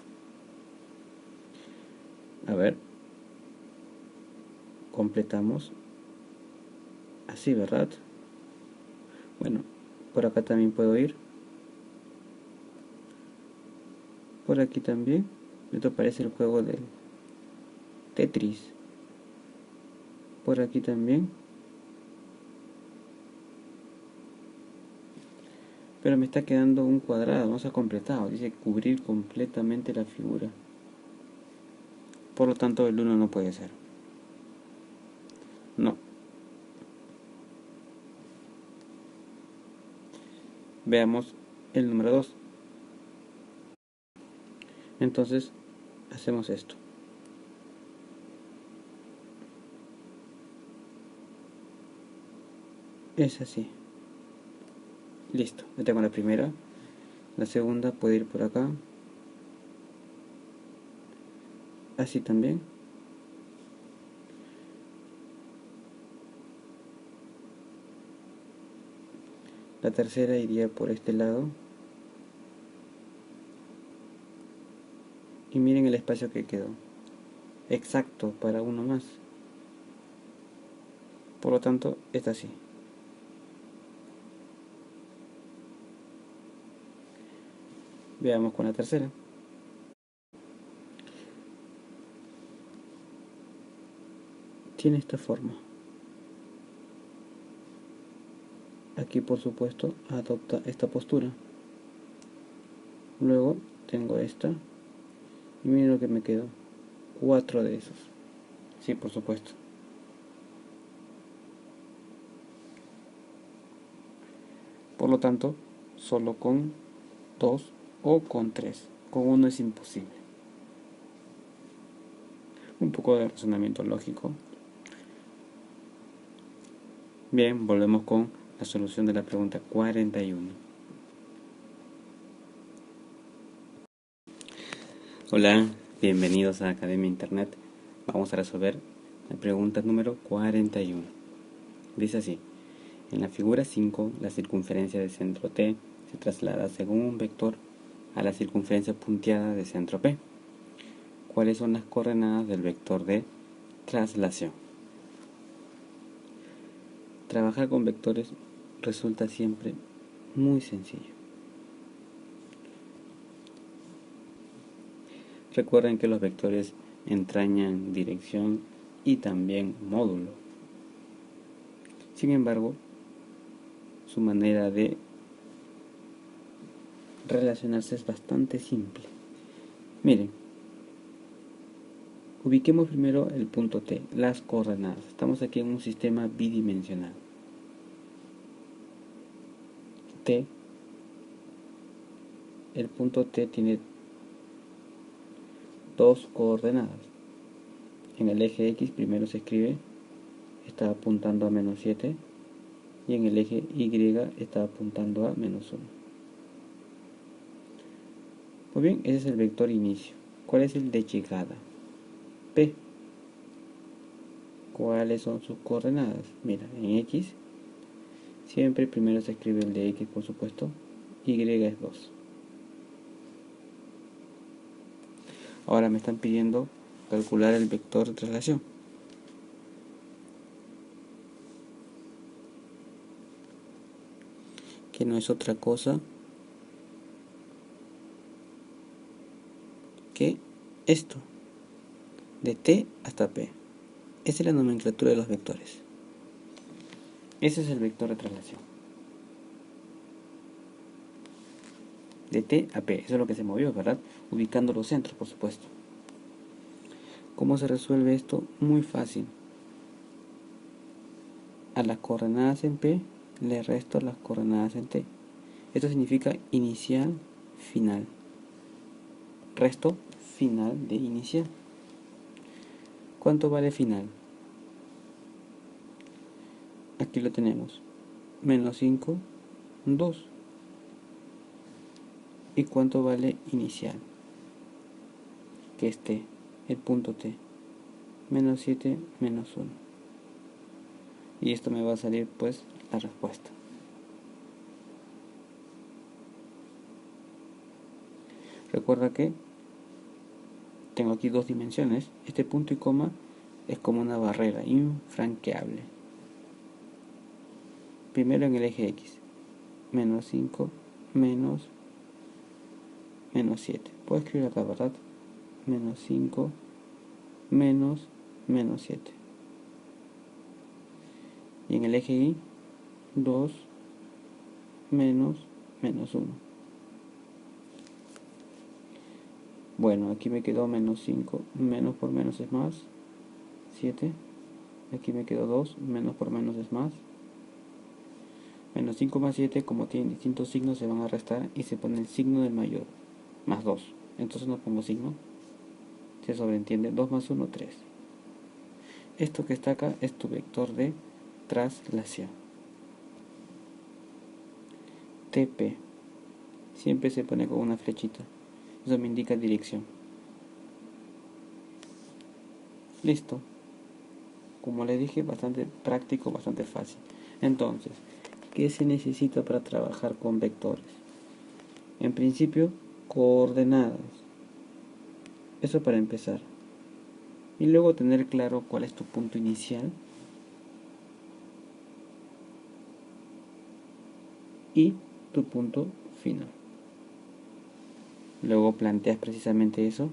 A ver. Completamos. Así, ¿verdad? Bueno, por acá también puedo ir. Por aquí también. Esto parece el juego del Tetris. Por aquí también. Pero me está quedando un cuadrado, no se ha completado. Dice cubrir completamente la figura. Por lo tanto, el 1 no puede ser. No. Veamos el número 2. Entonces, hacemos esto. Es así. Listo. Ya tengo la primera. La segunda puede ir por acá. Así también. La tercera iría por este lado. Y miren el espacio que quedó. Exacto para uno más. Por lo tanto, está así. Veamos con la tercera. Tiene esta forma. Aquí, por supuesto, adopta esta postura. Luego tengo esta. Y miren lo que me quedó. 4 de esos. Sí, por supuesto. Por lo tanto, solo con 2 o con 3. Con 1 es imposible. Un poco de razonamiento lógico. Bien, volvemos con la solución de la pregunta 41. Hola, bienvenidos a Academia Internet. Vamos a resolver la pregunta número 41. Dice así: en la figura 5, la circunferencia de centro T se traslada según un vector a la circunferencia punteada de centro P. ¿Cuáles son las coordenadas del vector de traslación? Trabajar con vectores resulta siempre muy sencillo. Recuerden que los vectores entrañan dirección y también módulo. Sin embargo, su manera de relacionarse es bastante simple. Miren, ubiquemos primero el punto T, las coordenadas. Estamos aquí en un sistema bidimensional. T, el punto T tiene dos coordenadas. En el eje X primero se escribe, está apuntando a menos 7, y en el eje Y está apuntando a menos 1. Muy bien, ese es el vector inicio. ¿Cuál es el de llegada? P. ¿Cuáles son sus coordenadas? Mira, en X siempre primero se escribe el de X, por supuesto. Y es 2. Ahora me están pidiendo calcular el vector de traslación. Que no es otra cosa que esto. De T hasta P. Esa es la nomenclatura de los vectores. Ese es el vector de traslación. De T a P. Eso es lo que se movió, ¿verdad? Ubicando los centros, por supuesto. ¿Cómo se resuelve esto? Muy fácil. A las coordenadas en P le resto las coordenadas en T. Esto significa inicial, final. Resto final de inicial. ¿Cuánto vale final? Aquí lo tenemos. Menos 5, 2. ¿Y cuánto vale inicial? Que es T, el punto T. Menos 7, menos 1. Y esto me va a salir pues la respuesta. Recuerda que tengo aquí dos dimensiones. Este punto y coma es como una barrera infranqueable. Primero en el eje X. Menos 5, menos 7. Puedo escribir acá, ¿verdad? menos 5, menos 7. Y en el eje Y, 2, menos 1. Bueno, aquí me quedó menos 5, menos por menos es más, 7. Aquí me quedó 2, menos por menos es más. Menos 5 más 7, como tienen distintos signos, se van a restar y se pone el signo del mayor, más 2. Entonces no pongo signo, se sobreentiende 2 más 1, 3. Esto que está acá es tu vector de traslación. TP siempre se pone con una flechita, eso me indica dirección. Listo. Como les dije, bastante práctico, bastante fácil. Entonces, ¿qué se necesita para trabajar con vectores? En principio, coordenadas. Eso para empezar. Y luego tener claro cuál es tu punto inicial y tu punto final. Luego planteas precisamente eso,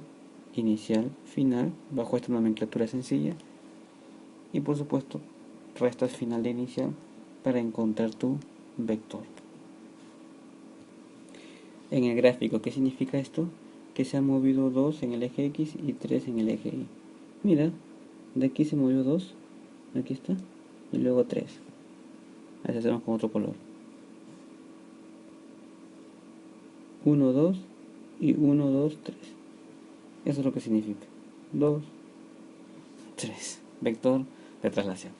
inicial, final, bajo esta nomenclatura sencilla. Y por supuesto, restas final de inicial para encontrar tu vector. En el gráfico, ¿qué significa esto? Que se ha movido 2 en el eje X y 3 en el eje Y. Mira, de aquí se movió 2, aquí está, y luego 3. Así hacemos con otro color. 1, 2 y 1, 2, 3. Eso es lo que significa. 2, 3. Vector de traslación.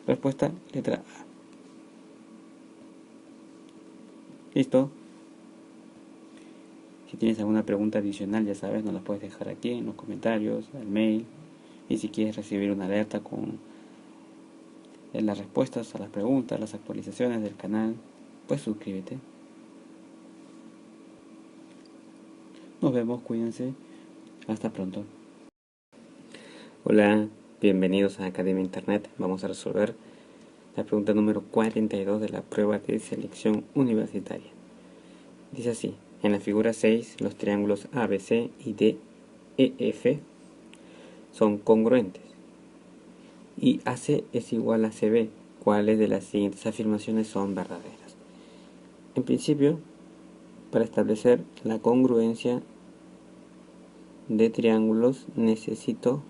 Respuesta, letra A. ¿Listo? Si tienes alguna pregunta adicional, ya sabes, nos la puedes dejar aquí en los comentarios, al mail. Y si quieres recibir una alerta con las respuestas a las preguntas, las actualizaciones del canal, pues suscríbete. Nos vemos, cuídense. Hasta pronto. Hola, bienvenidos a Academia Internet. Vamos a resolver la pregunta número 42 de la prueba de selección universitaria. Dice así: en la figura 6, los triángulos ABC y DEF son congruentes y AC es igual a CB. ¿Cuáles de las siguientes afirmaciones son verdaderas? En principio, para establecer la congruencia de triángulos necesito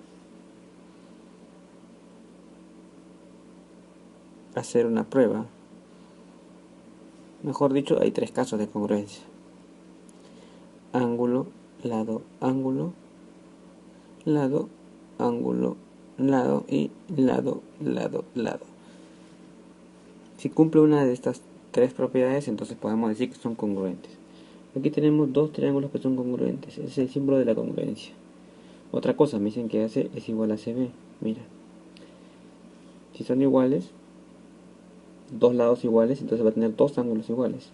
hacer una prueba. Mejor dicho, hay 3 casos de congruencia: ángulo, lado, ángulo, lado, ángulo, lado y lado, lado, lado. Si cumple una de estas 3 propiedades, entonces podemos decir que son congruentes. Aquí tenemos 2 triángulos que son congruentes. Ese es el símbolo de la congruencia. Otra cosa, me dicen que AC es igual a CB. Mira, si son iguales, 2 lados iguales, entonces va a tener 2 ángulos iguales.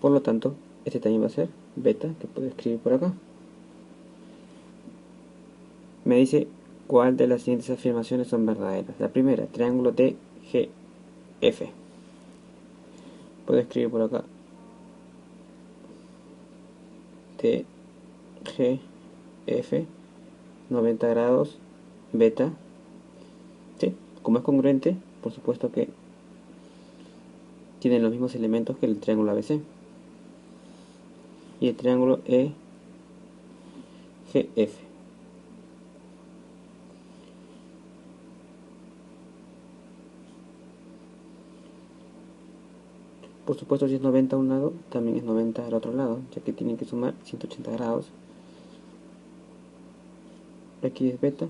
Por lo tanto, este también va a ser beta, que puedo escribir por acá. Me dice cuál de las siguientes afirmaciones son verdaderas. La primera, triángulo TGF. Puedo escribir por acá TGF, 90 grados, beta. ¿Sí? Como es congruente, por supuesto que tienen los mismos elementos que el triángulo ABC. Y el triángulo EGF. Por supuesto, si es 90 a un lado, también es 90 al otro lado, ya que tienen que sumar 180 grados. Aquí es beta.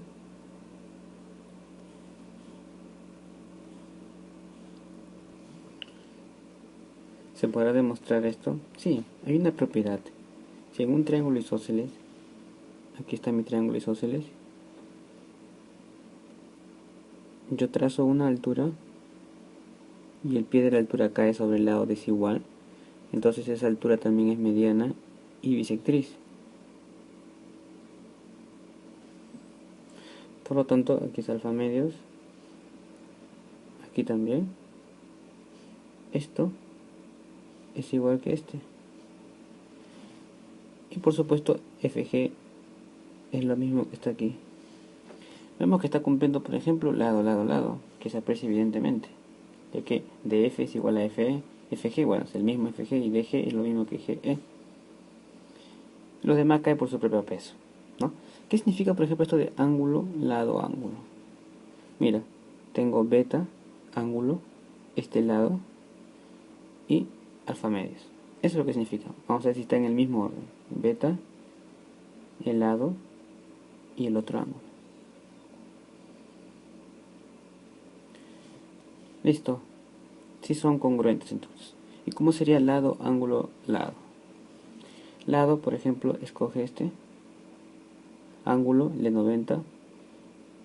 ¿Se podrá demostrar esto? Sí, hay una propiedad. Si en un triángulo isósceles, aquí está mi triángulo isósceles, yo trazo una altura y el pie de la altura cae sobre el lado desigual, entonces esa altura también es mediana y bisectriz. Por lo tanto, aquí es alfa medios, aquí también. Esto es igual que este. Y por supuesto FG es lo mismo que está aquí. Vemos que está cumpliendo, por ejemplo, lado, lado, lado, que se aprecia evidentemente, ya que DF es igual a FE, FG, bueno, es el mismo FG, y DG es lo mismo que GE. Los demás caen por su propio peso, ¿no? ¿Qué significa, por ejemplo, esto de ángulo, lado, ángulo? Mira, tengo beta, ángulo, este lado y alfa medios. Eso es lo que significa. Vamos a ver si está en el mismo orden. Beta, el lado y el otro ángulo. Listo. Si son congruentes entonces. ¿Y cómo sería lado, ángulo, lado? Lado, por ejemplo, escoge este. Ángulo, el de 90.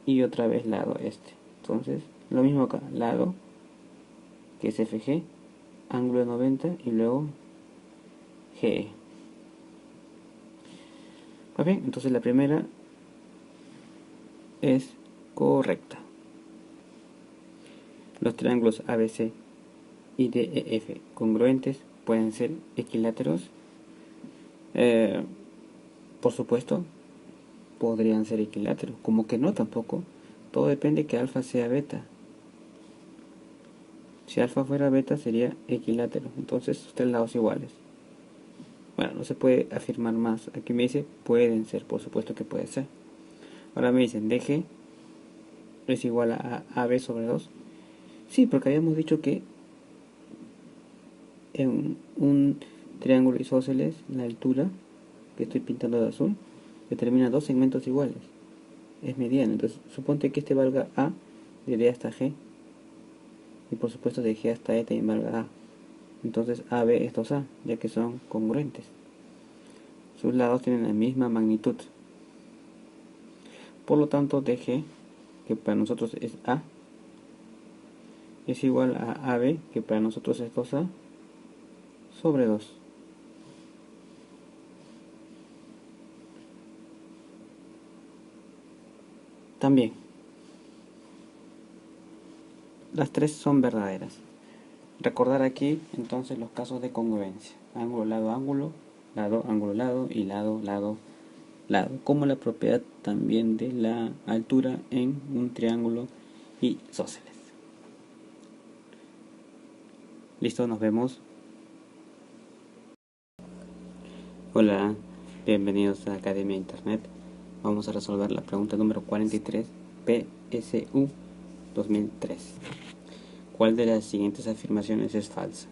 Y otra vez lado, este. Entonces, lo mismo acá. Lado, que es FG. Ángulo de 90 y luego GE. Pues bien, entonces la primera es correcta. Los triángulos ABC y DEF congruentes pueden ser equiláteros. Por supuesto, podrían ser equiláteros. Como que no tampoco. Todo depende que alfa sea beta. Si alfa fuera beta sería equilátero. Entonces, sus tres lados iguales. Bueno, no se puede afirmar más. Aquí me dice pueden ser. Por supuesto que puede ser. Ahora me dicen DG es igual a AB sobre 2. Sí, porque habíamos dicho que en un triángulo isósceles, la altura que estoy pintando de azul determina dos segmentos iguales. Es mediano. Entonces, suponte que este valga A de D hasta G. Y por supuesto de G hasta E también valga A. Entonces AB es 2A, ya que son congruentes. Sus lados tienen la misma magnitud. Por lo tanto, DG, que para nosotros es A, es igual a AB, que para nosotros es 2A, sobre 2. También, las tres son verdaderas. Recordar aquí entonces los casos de congruencia. Ángulo, lado, ángulo, lado y lado, lado, lado. Como la propiedad también de la altura en un triángulo isósceles. Listo, nos vemos. Hola, bienvenidos a Academia Internet. Vamos a resolver la pregunta número 43, PSU 2003. ¿Cuál de las siguientes afirmaciones es falsa?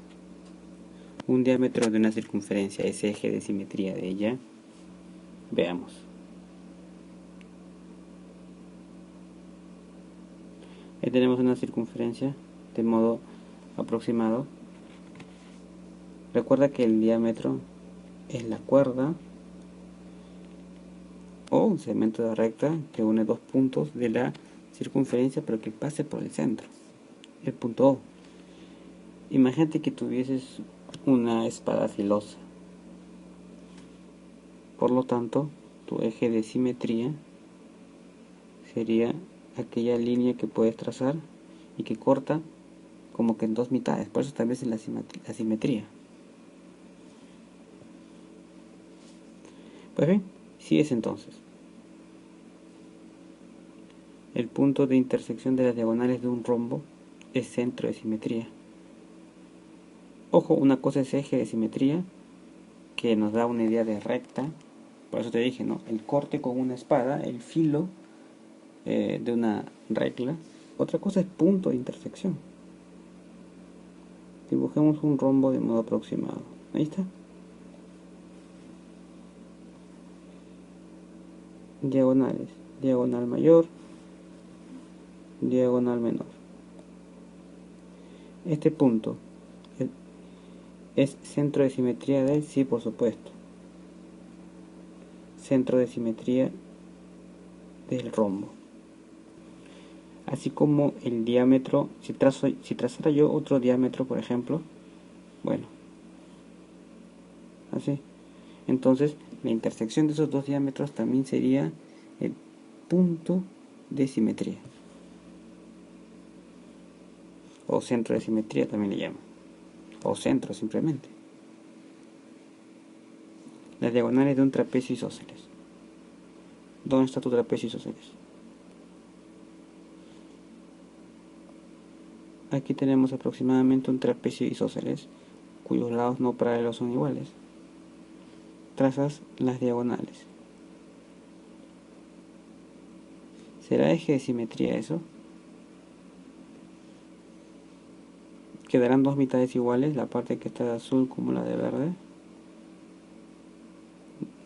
Un diámetro de una circunferencia es eje de simetría de ella. Veamos. Ahí tenemos una circunferencia de modo aproximado. Recuerda que el diámetro es la cuerda o un segmento de recta que une dos puntos de la circunferencia pero que pase por el centro, el punto O. Imagínate que tuvieses una espada filosa. Por lo tanto, tu eje de simetría sería aquella línea que puedes trazar y que corta como que en dos mitades. Por eso establece la simetría. Pues bien, si es entonces el punto de intersección de las diagonales de un rombo es centro de simetría. Ojo, una cosa es eje de simetría, que nos da una idea de recta. Por eso te dije, ¿no? El corte con una espada, el filo de una regla. Otra cosa es punto de intersección. Dibujemos un rombo de modo aproximado. Ahí está. Diagonales. Diagonal mayor, diagonal menor. Este punto es centro de simetría de él, sí, por supuesto. Centro de simetría del rombo. Así como el diámetro, si trazara yo otro diámetro, por ejemplo, bueno, así. Entonces, la intersección de esos dos diámetros también sería el punto de simetría. O centro de simetría también le llaman. O centro simplemente. las diagonales de un trapecio isósceles. ¿Dónde está tu trapecio isósceles? Aquí tenemos aproximadamente un trapecio isósceles cuyos lados no paralelos son iguales. Trazas las diagonales. ¿Será eje de simetría eso? Quedarán dos mitades iguales, la parte que está de azul como la de verde.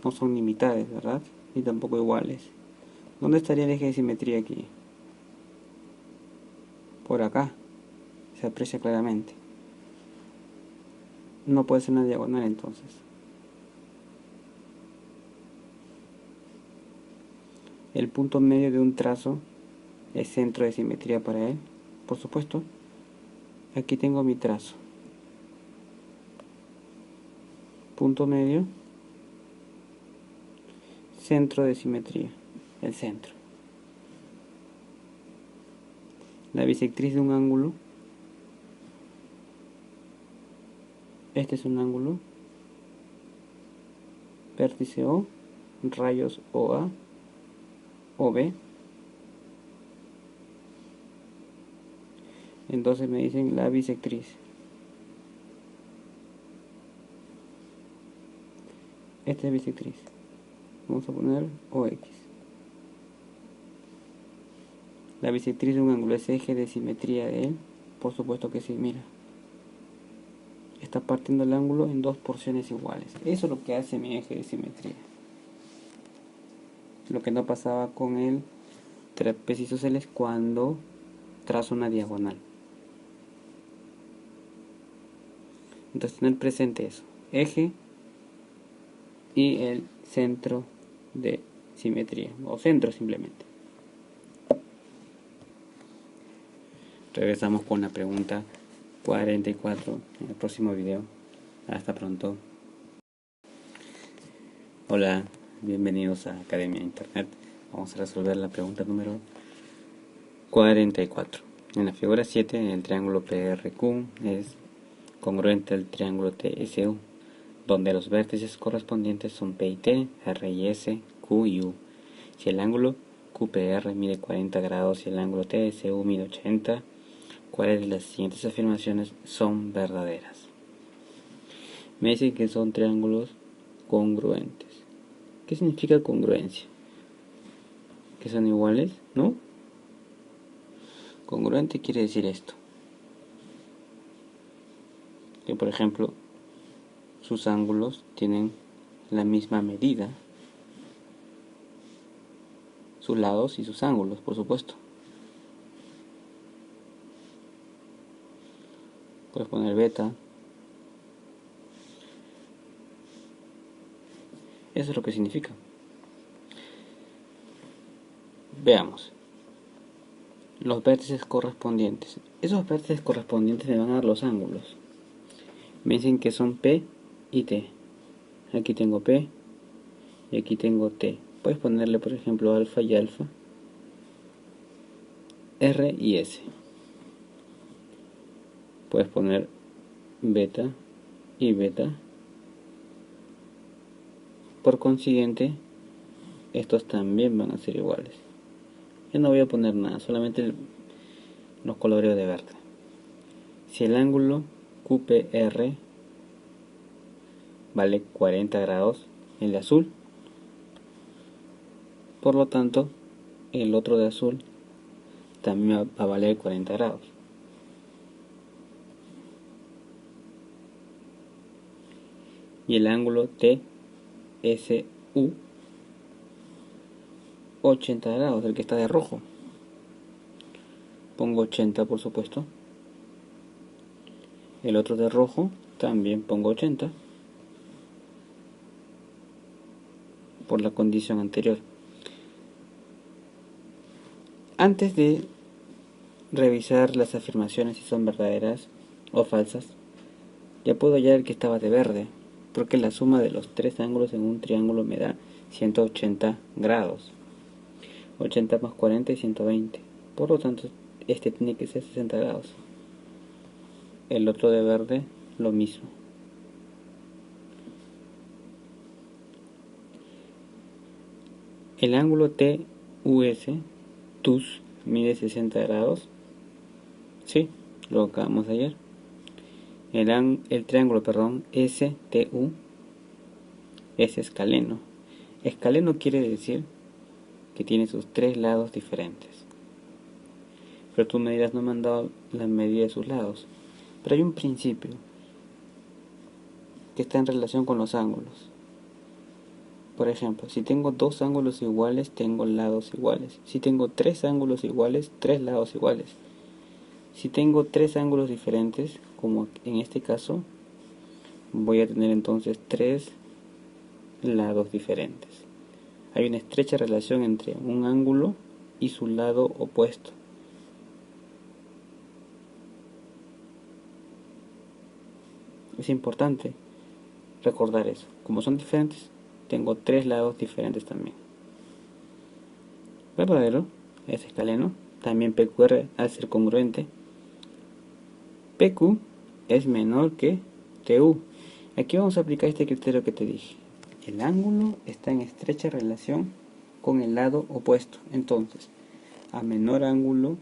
No son ni mitades, ¿verdad? Ni tampoco iguales. ¿Dónde estaría el eje de simetría aquí? Por acá. Se aprecia claramente. No puede ser una diagonal entonces. El punto medio de un trazo es centro de simetría para él. Por supuesto, aquí tengo mi trazo. Punto medio, centro de simetría, el centro. La bisectriz de un ángulo, este es un ángulo, vértice O, rayos OA, OB. Entonces me dicen la bisectriz. Esta es bisectriz. Vamos a poner OX. La bisectriz de un ángulo es eje de simetría de él. Por supuesto que sí, mira. Está partiendo el ángulo en dos porciones iguales. Eso es lo que hace mi eje de simetría. Lo que no pasaba con el trapecio isósceles cuando trazo una diagonal. Entonces tener presente eso. Eje y el centro de simetría. O centro simplemente. Regresamos con la pregunta 44 en el próximo video. Hasta pronto. Hola, bienvenidos a Academia Internet. Vamos a resolver la pregunta número 44. En la figura 7, el triángulo PRQ es congruente al triángulo TSU, donde los vértices correspondientes son P y T, R y S, Q y U. Si el ángulo QPR mide 40 grados y el ángulo TSU mide 80, ¿cuáles de las siguientes afirmaciones son verdaderas? Me dicen que son triángulos congruentes. ¿Qué significa congruencia? ¿Que son iguales? ¿No? Congruente quiere decir esto. Que por ejemplo, sus ángulos tienen la misma medida. Sus lados y sus ángulos, por supuesto. Puedes poner beta. Eso es lo que significa. Veamos. Los vértices correspondientes. Esos vértices correspondientes me van a dar los ángulos. Me dicen que son P y T. Aquí tengo P y aquí tengo T. Puedes ponerle por ejemplo alfa y alfa, R y S. Puedes poner beta y beta. Por consiguiente, estos también van a ser iguales. Yo no voy a poner nada, solamente los coloreo de verde. Si el ángulo QPR vale 40 grados, el de azul, por lo tanto, el otro de azul también va a valer 40 grados. Y el ángulo TSU 80 grados, el que está de rojo. Pongo 80 por supuesto. El otro de rojo también pongo 80 por la condición anterior. Antes de revisar las afirmaciones si son verdaderas o falsas, ya puedo hallar el que estaba de verde, porque la suma de los tres ángulos en un triángulo me da 180 grados. 80 más 40 y 120. Por lo tanto, este tiene que ser 60 grados. El otro de verde, lo mismo. El ángulo TUS, mide 60 grados. Sí, lo acabamos ayer. El triángulo, STU es escaleno. Escaleno quiere decir que tiene sus tres lados diferentes. Pero tú me dirás, no me han dado la medida de sus lados. Pero hay un principio que está en relación con los ángulos. Por ejemplo, si tengo dos ángulos iguales, tengo lados iguales. Si tengo tres ángulos iguales, tres lados iguales. Si tengo tres ángulos diferentes, como en este caso, voy a tener entonces tres lados diferentes. Hay una estrecha relación entre un ángulo y su lado opuesto. Es importante recordar eso. Como son diferentes, tengo tres lados diferentes también. Verdadero, es escaleno. También PQR, al ser congruente, PQ es menor que TU. Aquí vamos a aplicar este criterio que te dije. El ángulo está en estrecha relación con el lado opuesto. Entonces, a menor ángulo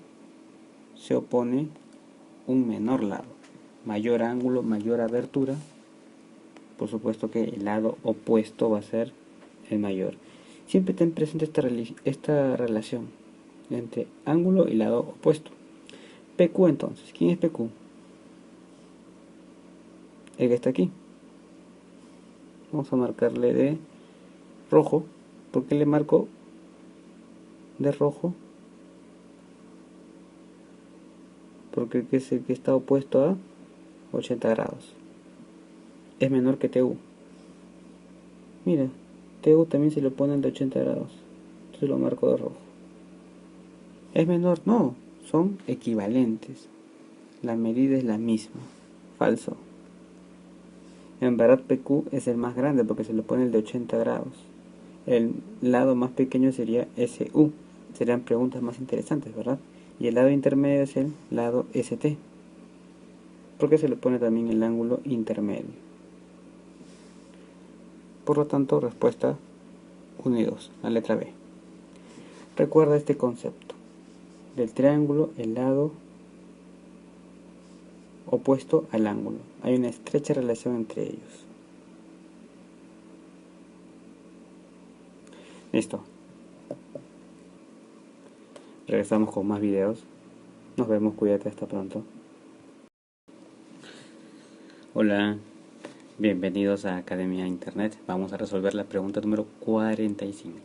se opone un menor lado. Mayor ángulo, mayor abertura. Por supuesto que el lado opuesto va a ser el mayor. Siempre ten presente esta relación entre ángulo y lado opuesto. PQ entonces, ¿quién es PQ? El que está aquí. Vamos a marcarle de rojo. ¿Por qué le marco de rojo? Porque es el que está opuesto a 80 grados. Es menor que TU. Mira, TU también se lo ponen de 80 grados. Entonces lo marco de rojo. ¿Es menor? No, son equivalentes. La medida es la misma. Falso. En verdad PQ es el más grande porque se le pone el de 80 grados. El lado más pequeño sería SU. Serían preguntas más interesantes, ¿verdad? Y el lado intermedio es el lado ST. Porque se le pone también el ángulo intermedio. Por lo tanto, respuesta 1 y 2, la letra B. Recuerda este concepto. Del triángulo, el lado opuesto al ángulo. Hay una estrecha relación entre ellos. Listo. Regresamos con más videos. Nos vemos, cuídate, hasta pronto. Hola, bienvenidos a Academia Internet. Vamos a resolver la pregunta número 45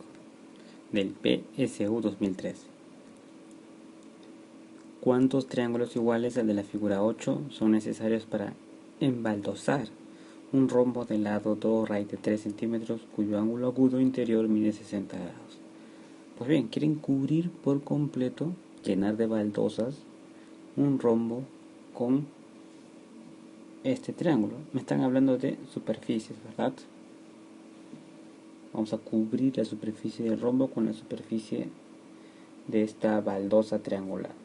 del PSU 2003. ¿Cuántos triángulos iguales al de la figura 8 son necesarios para embaldosar un rombo de lado 2 raíz de 3 centímetros cuyo ángulo agudo interior mide 60 grados? Pues bien, quieren cubrir por completo, llenar de baldosas un rombo con este triángulo. Me están hablando de superficies, ¿verdad? Vamos a cubrir la superficie del rombo con la superficie de esta baldosa triangular.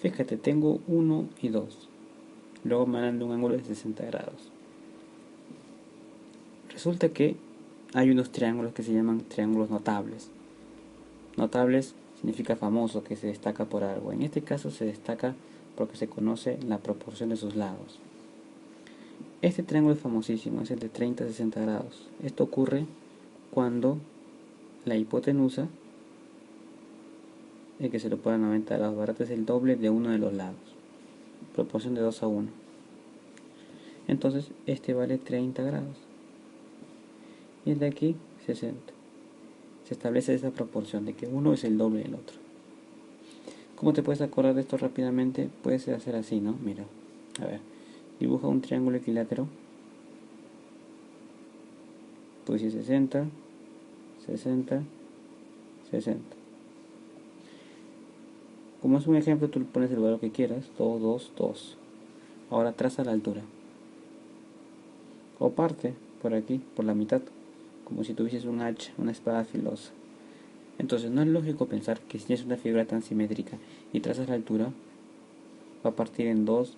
Fíjate, tengo 1 y 2. Luego me dan un ángulo de 60 grados. Resulta que hay unos triángulos que se llaman triángulos notables. Notables significa famoso, que se destaca por algo. En este caso se destaca porque se conoce la proporción de sus lados. Este triángulo es famosísimo, es el de 30 a 60 grados. Esto ocurre cuando la hipotenusa, el que se lo pone a 90 grados, ¿verdad? Es el doble de uno de los lados. Proporción de 2 a 1. Entonces este vale 30 grados. Y el de aquí 60. Se establece esa proporción de que uno es el doble del otro. ¿Cómo te puedes acordar de esto rápidamente? Puedes hacer así, ¿no? Mira, a ver, dibuja un triángulo equilátero. Pues 60, 60, 60. Como es un ejemplo, tú le pones el valor que quieras, 2, 2, 2. Ahora traza la altura. O parte por aquí, por la mitad, como si tuvieses un hacha, una espada filosa. Entonces no es lógico pensar que si tienes una figura tan simétrica y trazas la altura, va a partir en dos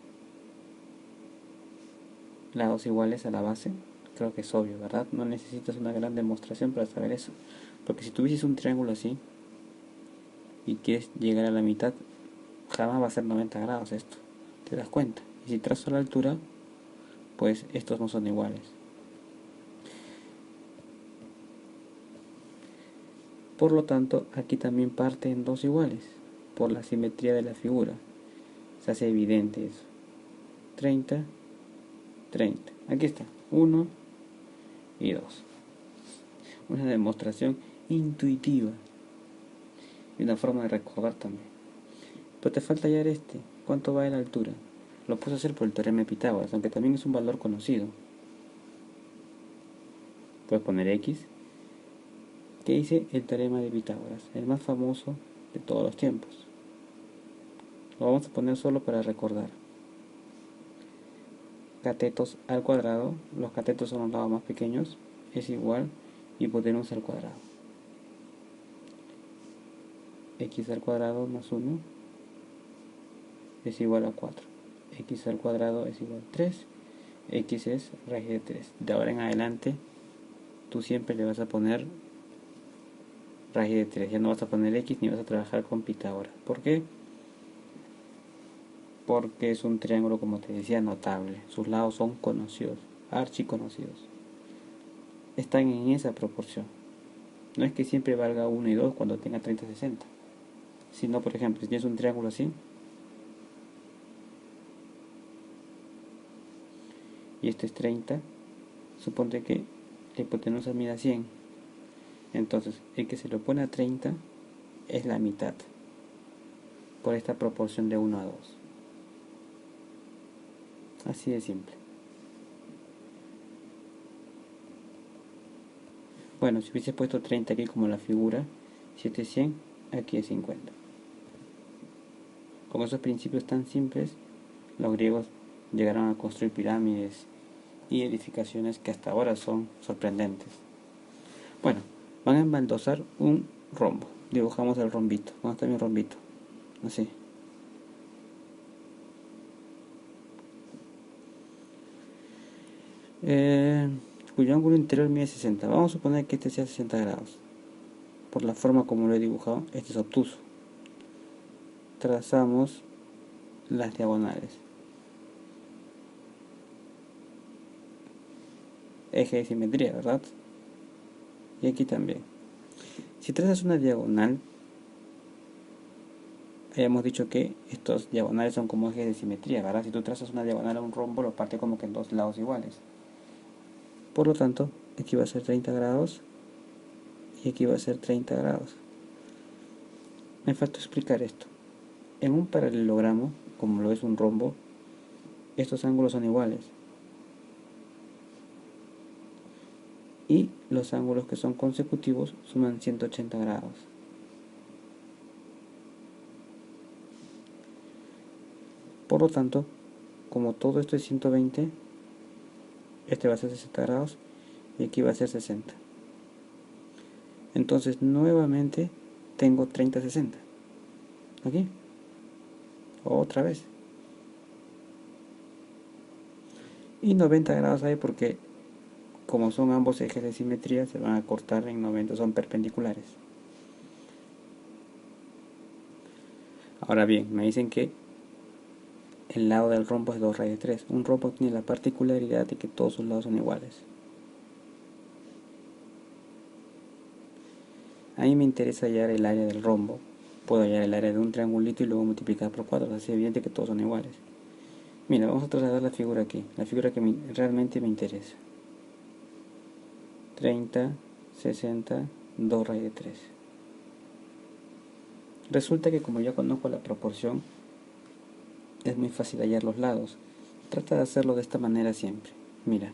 lados iguales a la base, Creo que es obvio, ¿verdad? No necesitas una gran demostración para saber eso. Porque si tuvieses un triángulo así y quieres llegar a la mitad, jamás va a ser 90 grados esto. ¿Te das cuenta? Y si trazo la altura, pues estos no son iguales. Por lo tanto, aquí también parte en dos iguales, por la simetría de la figura. Se hace evidente eso. 30, 30. Aquí está, 1 y 2. Una demostración intuitiva y una forma de recordar también. Pero te falta hallar este. ¿Cuánto va de la altura? Lo puedes hacer por el teorema de Pitágoras, aunque también es un valor conocido. Puedes poner X. ¿Qué dice el teorema de Pitágoras? El más famoso de todos los tiempos. Lo vamos a poner solo para recordar. Catetos al cuadrado, los catetos son los lados más pequeños, es igual hipotenusa al cuadrado. X al cuadrado más 1 es igual a 4. X al cuadrado es igual a 3. X es raíz de 3. De ahora en adelante, tú siempre le vas a poner raíz de 3. Ya no vas a poner X ni vas a trabajar con Pitágoras. ¿Por qué? Porque es un triángulo, como te decía, notable. Sus lados son conocidos, archiconocidos. Están en esa proporción. No es que siempre valga 1 y 2 cuando tenga 30, 60. Sino, por ejemplo, si tienes un triángulo así, y este es 30, suponte que la hipotenusa mida 100. Entonces, el que se lo pone a 30 es la mitad, por esta proporción de 1 a 2. Así de simple. Bueno, si hubiese puesto 30 aquí como la figura, si este es 100, aquí es 50. Con esos principios tan simples, los griegos llegaron a construir pirámides y edificaciones que hasta ahora son sorprendentes. Bueno, van a embaldosar un rombo. Dibujamos el rombito. ¿Dónde está mi rombito? Así. Cuyo ángulo interior mide 60. Vamos a suponer que este sea 60 grados. Por la forma como lo he dibujado, este es obtuso. Trazamos las diagonales. Eje de simetría, ¿verdad? Y aquí también. Si trazas una diagonal, habíamos dicho que estos diagonales son como ejes de simetría, ¿verdad? Si tú trazas una diagonal a un rombo, lo parte como que en dos lados iguales. Por lo tanto, aquí va a ser 30 grados y aquí va a ser 30 grados. Me falta explicar esto. En un paralelogramo, como lo es un rombo, estos ángulos son iguales. Y los ángulos que son consecutivos suman 180 grados. Por lo tanto, como todo esto es 120, este va a ser 60 grados y aquí va a ser 60. Entonces, nuevamente tengo 30, 60. Aquí. Otra vez. Y 90 grados hay porque, como son ambos ejes de simetría, se van a cortar en 90, son perpendiculares. Ahora bien, me dicen que el lado del rombo es 2 raíz de 3. Un rombo tiene la particularidad de que todos sus lados son iguales. A mí me interesa hallar el área del rombo. Puedo hallar el área de un triangulito y luego multiplicar por 4. Es evidente que todos son iguales. Mira, vamos a trasladar la figura aquí. La figura que realmente me interesa. 30, 60, 2 raíz de 3. Resulta que como ya conozco la proporción, es muy fácil hallar los lados. Trata de hacerlo de esta manera siempre. Mira,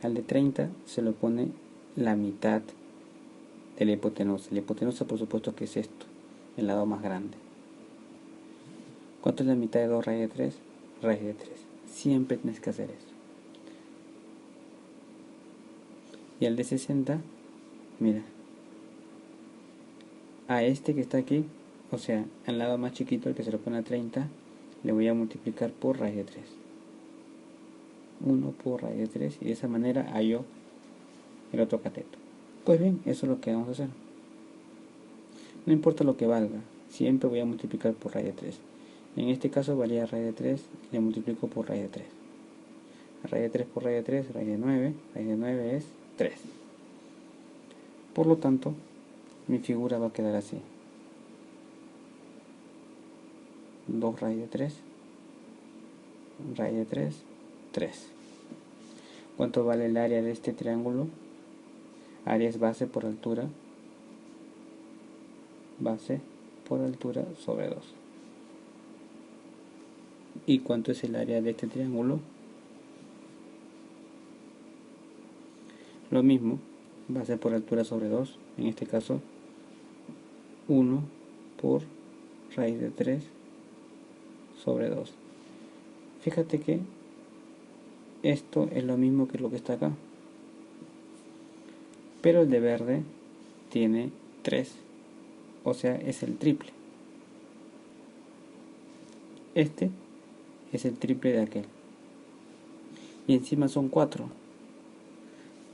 al de 30 se lo pone la mitad de la hipotenusa. La hipotenusa, por supuesto, que es esto, el lado más grande. ¿Cuánto es la mitad de 2 raíz de 3? Raíz de 3. Siempre tienes que hacer eso. Y al de 60, mira, a este que está aquí, o sea, al lado más chiquito, el que se lo pone a 30, le voy a multiplicar por raíz de 3. 1 por raíz de 3 y de esa manera hallo el otro cateto. Pues bien, eso es lo que vamos a hacer. No importa lo que valga, siempre voy a multiplicar por raíz de 3. En este caso valía raíz de 3, le multiplico por raíz de 3. Raíz de 3 por raíz de 3, raíz de 9. Raíz de 9 es 3. Por lo tanto, mi figura va a quedar así. 2 raíz de 3, raíz de 3, 3. ¿Cuánto vale el área de este triángulo? Área es base por altura. Base por altura sobre 2. ¿Y cuánto es el área de este triángulo? Lo mismo, base por altura sobre 2. En este caso, 1 por raíz de 3 sobre 2. Fíjate que esto es lo mismo que lo que está acá, pero el de verde tiene 3, o sea, es el triple. Este es el triple de aquel. Y encima son 4.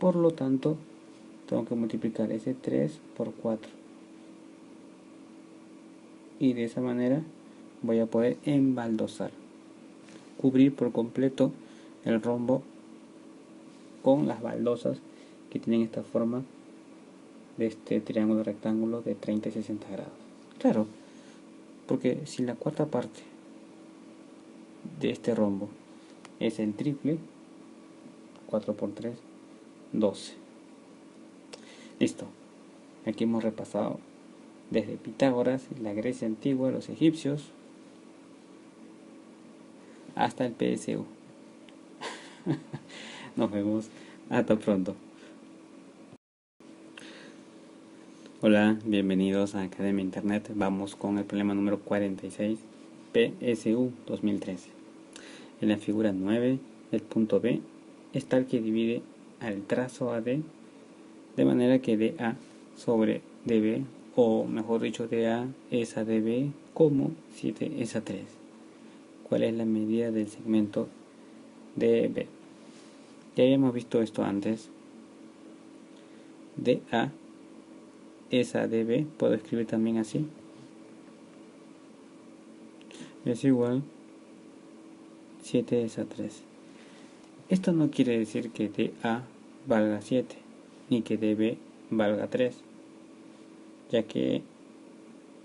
Por lo tanto, tengo que multiplicar ese 3 por 4. Y de esa manera voy a poder embaldosar, cubrir por completo el rombo con las baldosas que tienen esta forma de este triángulo rectángulo de 30 y 60 grados. Claro, porque si la cuarta parte de este rombo es el triple, 4 por 3, 12. Listo. Aquí hemos repasado desde Pitágoras, la Grecia antigua, los egipcios, hasta el PSU. Nos vemos. Hasta pronto. Hola, bienvenidos a Academia Internet. Vamos con el problema número 46, PSU 2013. En la figura 9, el punto B es tal que divide al trazo AD de manera que DA sobre DB, o mejor dicho, DA es a DB como 7 es a 3. ¿Cuál es la medida del segmento DB? Ya habíamos visto esto antes. DA es a DB, puedo escribir también así. Es igual 7 es a 3. Esto no quiere decir que DA valga 7, ni que DB valga 3, ya que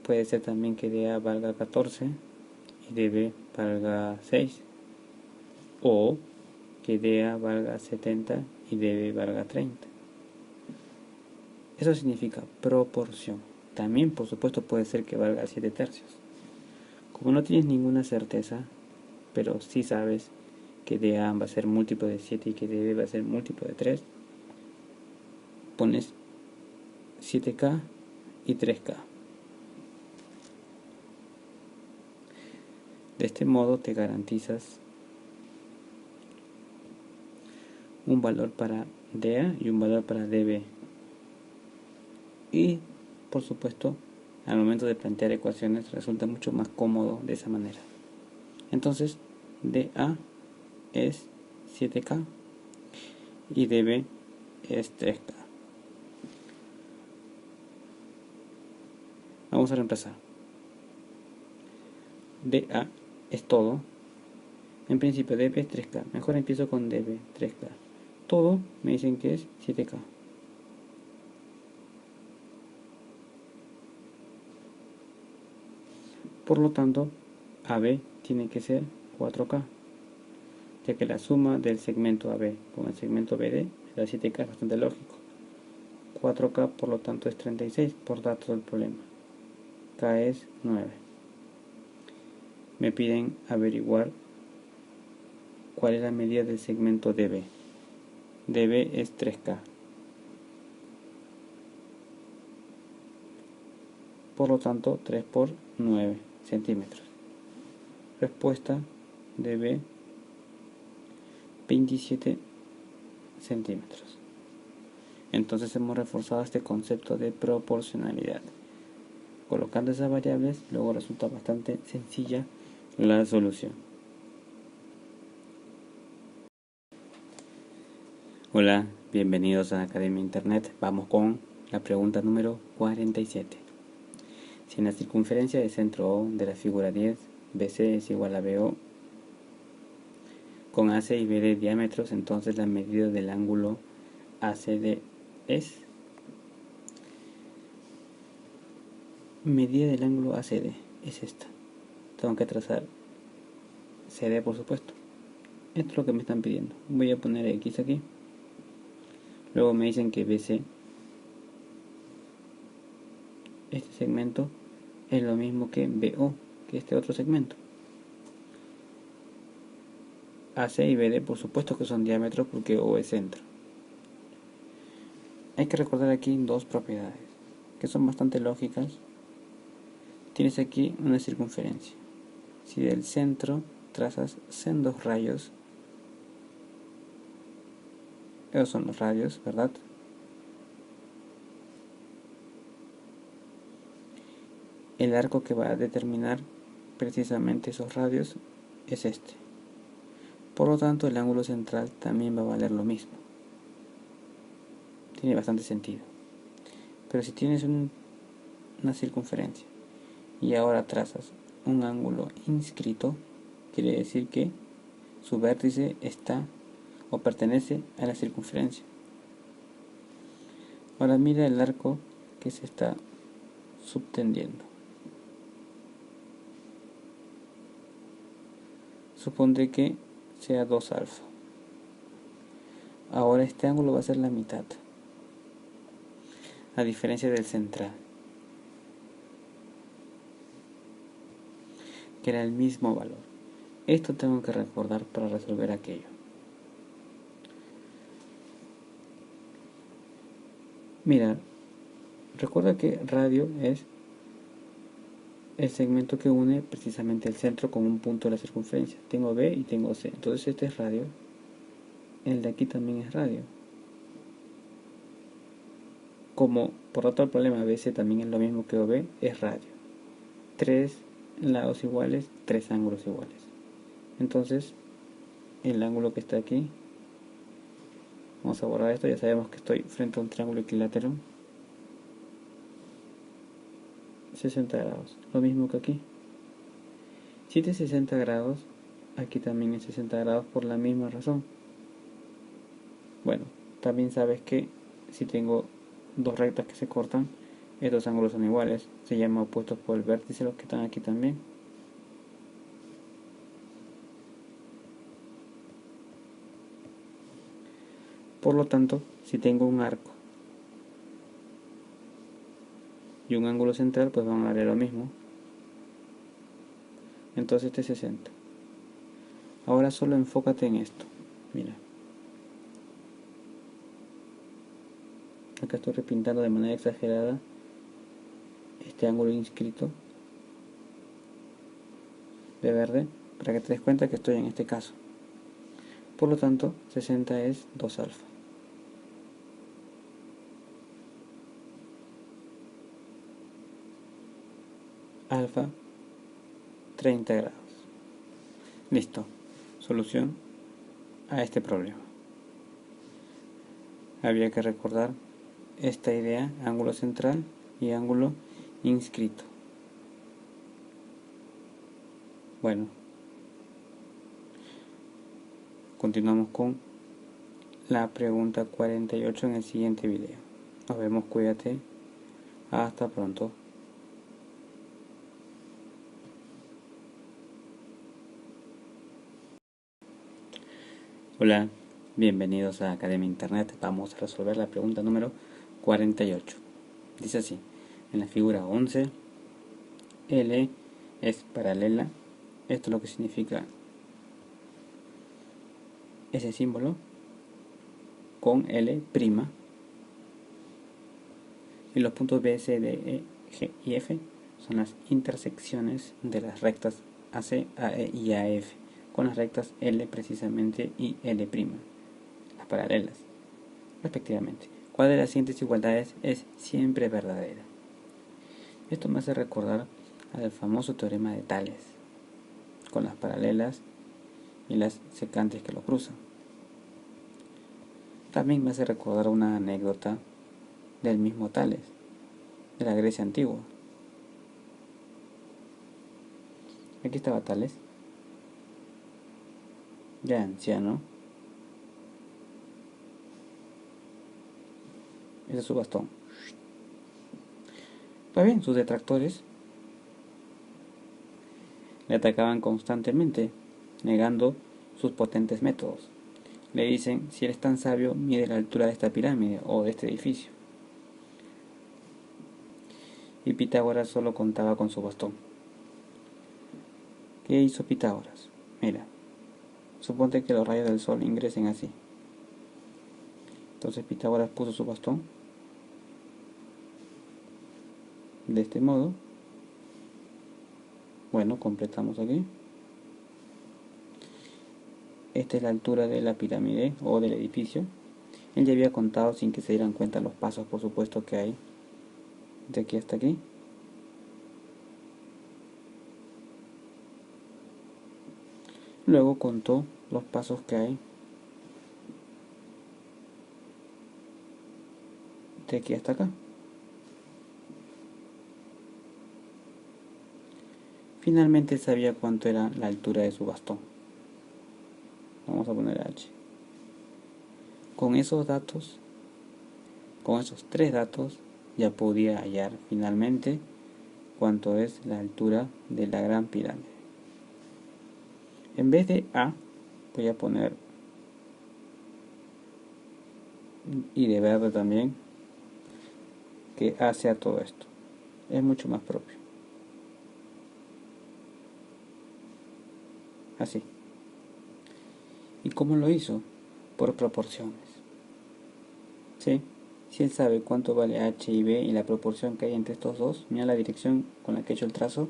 puede ser también que DA valga 14 y DB valga 6, o que DA valga 70 y DB valga 30. Eso significa proporción. También, por supuesto, puede ser que valga 7 tercios. Como no tienes ninguna certeza, pero sí sabes que DA va a ser múltiplo de 7 y que DB va a ser múltiplo de 3, pones 7K y 3K. De este modo te garantizas un valor para DA y un valor para DB. Y, por supuesto, al momento de plantear ecuaciones resulta mucho más cómodo de esa manera. Entonces, DA es 7K y DB es 3K. Vamos a reemplazar. DA es todo. En principio DB es 3K. Mejor empiezo con DB, 3K. Todo me dicen que es 7K. Por lo tanto, AB tiene que ser 4K, ya que la suma del segmento AB con el segmento BD me da 7K, es bastante lógico. 4K por lo tanto es 36 por datos del problema. K es 9. Me piden averiguar cuál es la medida del segmento DB. DB es 3K. Por lo tanto, 3 por 9 centímetros. Respuesta DB 27 centímetros. Entonces hemos reforzado este concepto de proporcionalidad. Colocando esas variables, luego resulta bastante sencilla la solución. Hola, bienvenidos a Academia Internet. Vamos con la pregunta número 47. Si en la circunferencia del centro O de la figura 10, BC es igual a BO con AC y BD diámetros, entonces la medida del ángulo ACD es... Medida del ángulo ACD es esta. Tengo que trazar CD, por supuesto. Esto es lo que me están pidiendo. Voy a poner X aquí. Luego me dicen que BC, este segmento, es lo mismo que BO, que este otro segmento. AC y BD, por supuesto que son diámetros porque O es centro. Hay que recordar aquí dos propiedades que son bastante lógicas. Tienes aquí una circunferencia. Si del centro trazas sendos rayos, esos son los radios, ¿verdad? El arco que va a determinar precisamente esos radios es este. Por lo tanto, el ángulo central también va a valer lo mismo. Tiene bastante sentido. Pero si tienes una circunferencia y ahora trazas un ángulo inscrito, quiere decir que su vértice está o pertenece a la circunferencia. Ahora mira el arco que se está subtendiendo. Supondré que sea 2 alfa. Ahora este ángulo va a ser la mitad, a diferencia del central, que era el mismo valor. Esto tengo que recordar para resolver aquello. Mira, recuerda que radio es el segmento que une precisamente el centro con un punto de la circunferencia. Tengo B y tengo C. Entonces este es radio. El de aquí también es radio. Como por otro problema BC también es lo mismo que OB, es radio. 3 lados iguales, 3 ángulos iguales. Entonces, el ángulo que está aquí, vamos a borrar esto, ya sabemos que estoy frente a un triángulo equilátero. 60 grados, lo mismo que aquí. Si es de 60 grados, aquí también es 60 grados por la misma razón. Bueno, también sabes que si tengo dos rectas que se cortan, estos ángulos son iguales, se llaman opuestos por el vértice los que están aquí también. Por lo tanto, si tengo un arco y un ángulo central, pues van a valer lo mismo. Entonces este es 60. Ahora solo enfócate en esto. Mira. Acá estoy repintando de manera exagerada este ángulo inscrito de verde para que te des cuenta que estoy en este caso. Por lo tanto, 60 es 2 alfa. Alfa 30 grados. Listo. Solución a este problema. Había que recordar esta idea, ángulo central y ángulo inscrito. Bueno, continuamos con la pregunta 48 en el siguiente video. Nos vemos, cuídate. Hasta pronto. Hola, bienvenidos a Academia Internet. Vamos a resolver la pregunta número 48. Dice así: en la figura 11, L es paralela. Esto es lo que significa ese símbolo con L'. Y los puntos B, C, D, E, G y F son las intersecciones de las rectas AC, AE y AF con las rectas L precisamente y L', las paralelas, respectivamente. ¿Cuál de las siguientes igualdades es siempre verdadera? Esto me hace recordar al famoso teorema de Tales, con las paralelas y las secantes que lo cruzan. también me hace recordar una anécdota del mismo Tales, de la Grecia antigua. Aquí estaba Tales, ya anciano. Ese es su bastón. Pues bien, sus detractores le atacaban constantemente, negando sus potentes métodos. Le dicen, si eres tan sabio, mide la altura de esta pirámide o de este edificio. Y Pitágoras solo contaba con su bastón. ¿Qué hizo Pitágoras? Mira, suponte que los rayos del sol ingresen así. Entonces Pitágoras puso su bastón de este modo. Bueno, completamos aquí. Esta es la altura de la pirámide o del edificio. Él ya había contado sin que se dieran cuenta los pasos, por supuesto, que hay de aquí hasta aquí. Luego contó los pasos que hay de aquí hasta acá. Finalmente sabía cuánto era la altura de su bastón. Vamos a poner H. Con esos datos, con esos 3 datos, ya podía hallar finalmente cuánto es la altura de la gran pirámide. En vez de A, voy a poner y de verde también, que A sea todo esto. Es mucho más propio. Así. ¿Y cómo lo hizo? Por proporciones. ¿Sí? Si él sabe cuánto vale H y B y la proporción que hay entre estos dos, mira la dirección con la que he hecho el trazo,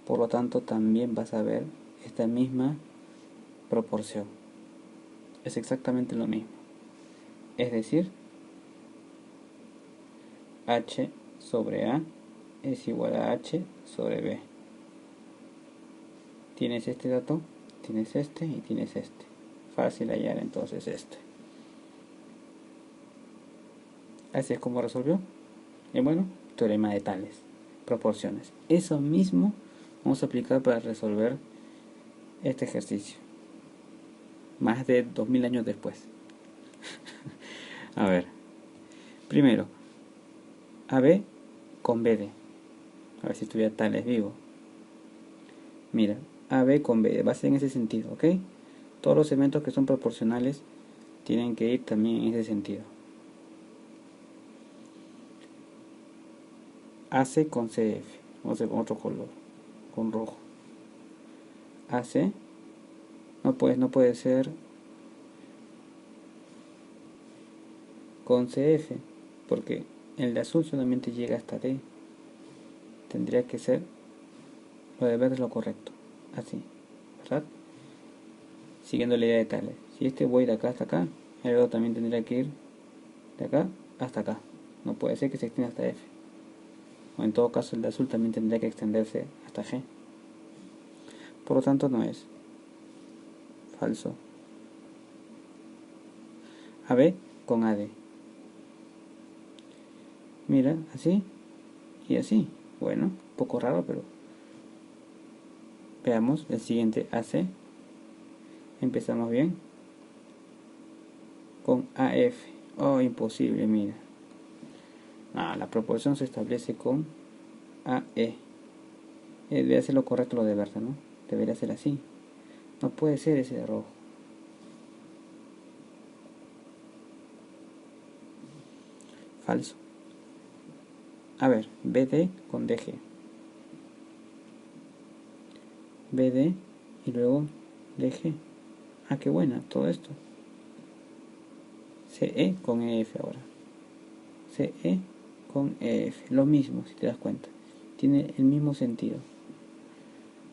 por lo tanto también vas a ver esta misma proporción. Es exactamente lo mismo. Es decir, H sobre A es igual a H sobre B. Tienes este dato, tienes este y tienes este. Fácil hallar entonces este. Así es como resolvió. Y bueno, teorema de Tales, proporciones. Eso mismo vamos a aplicar para resolver este ejercicio. Más de 2000 años después. A ver. Primero, AB con BD. A ver si estuviera Tales vivo. Mira, AB con BD. Va a ser en ese sentido, ¿ok? Todos los elementos que son proporcionales tienen que ir también en ese sentido. AC con CF. Vamos a hacer con otro color. Con rojo. AC. No puede ser con CF. Porque el de azul solamente llega hasta D. Tendría que ser lo de verde es lo correcto. Así. ¿Verdad? Siguiendo la idea de Tales. Si este voy de acá hasta acá, el otro también tendría que ir de acá hasta acá. No puede ser que se extienda hasta F. O en todo caso el de azul también tendría que extenderse hasta G. Por lo tanto no es. Falso. AB con AD. Mira, así y así. Bueno, un poco raro, pero veamos el siguiente AC. Empezamos bien. Con AF. Oh, imposible, mira. Ah, la proporción se establece con AE. Debe ser lo correcto lo de verde, ¿no? Debería ser así. No puede ser ese de rojo. Falso. A ver, BD con DG. BD y luego DG. Ah, qué buena todo esto. CE con EF ahora. CE con EF. Lo mismo, si te das cuenta. Tiene el mismo sentido.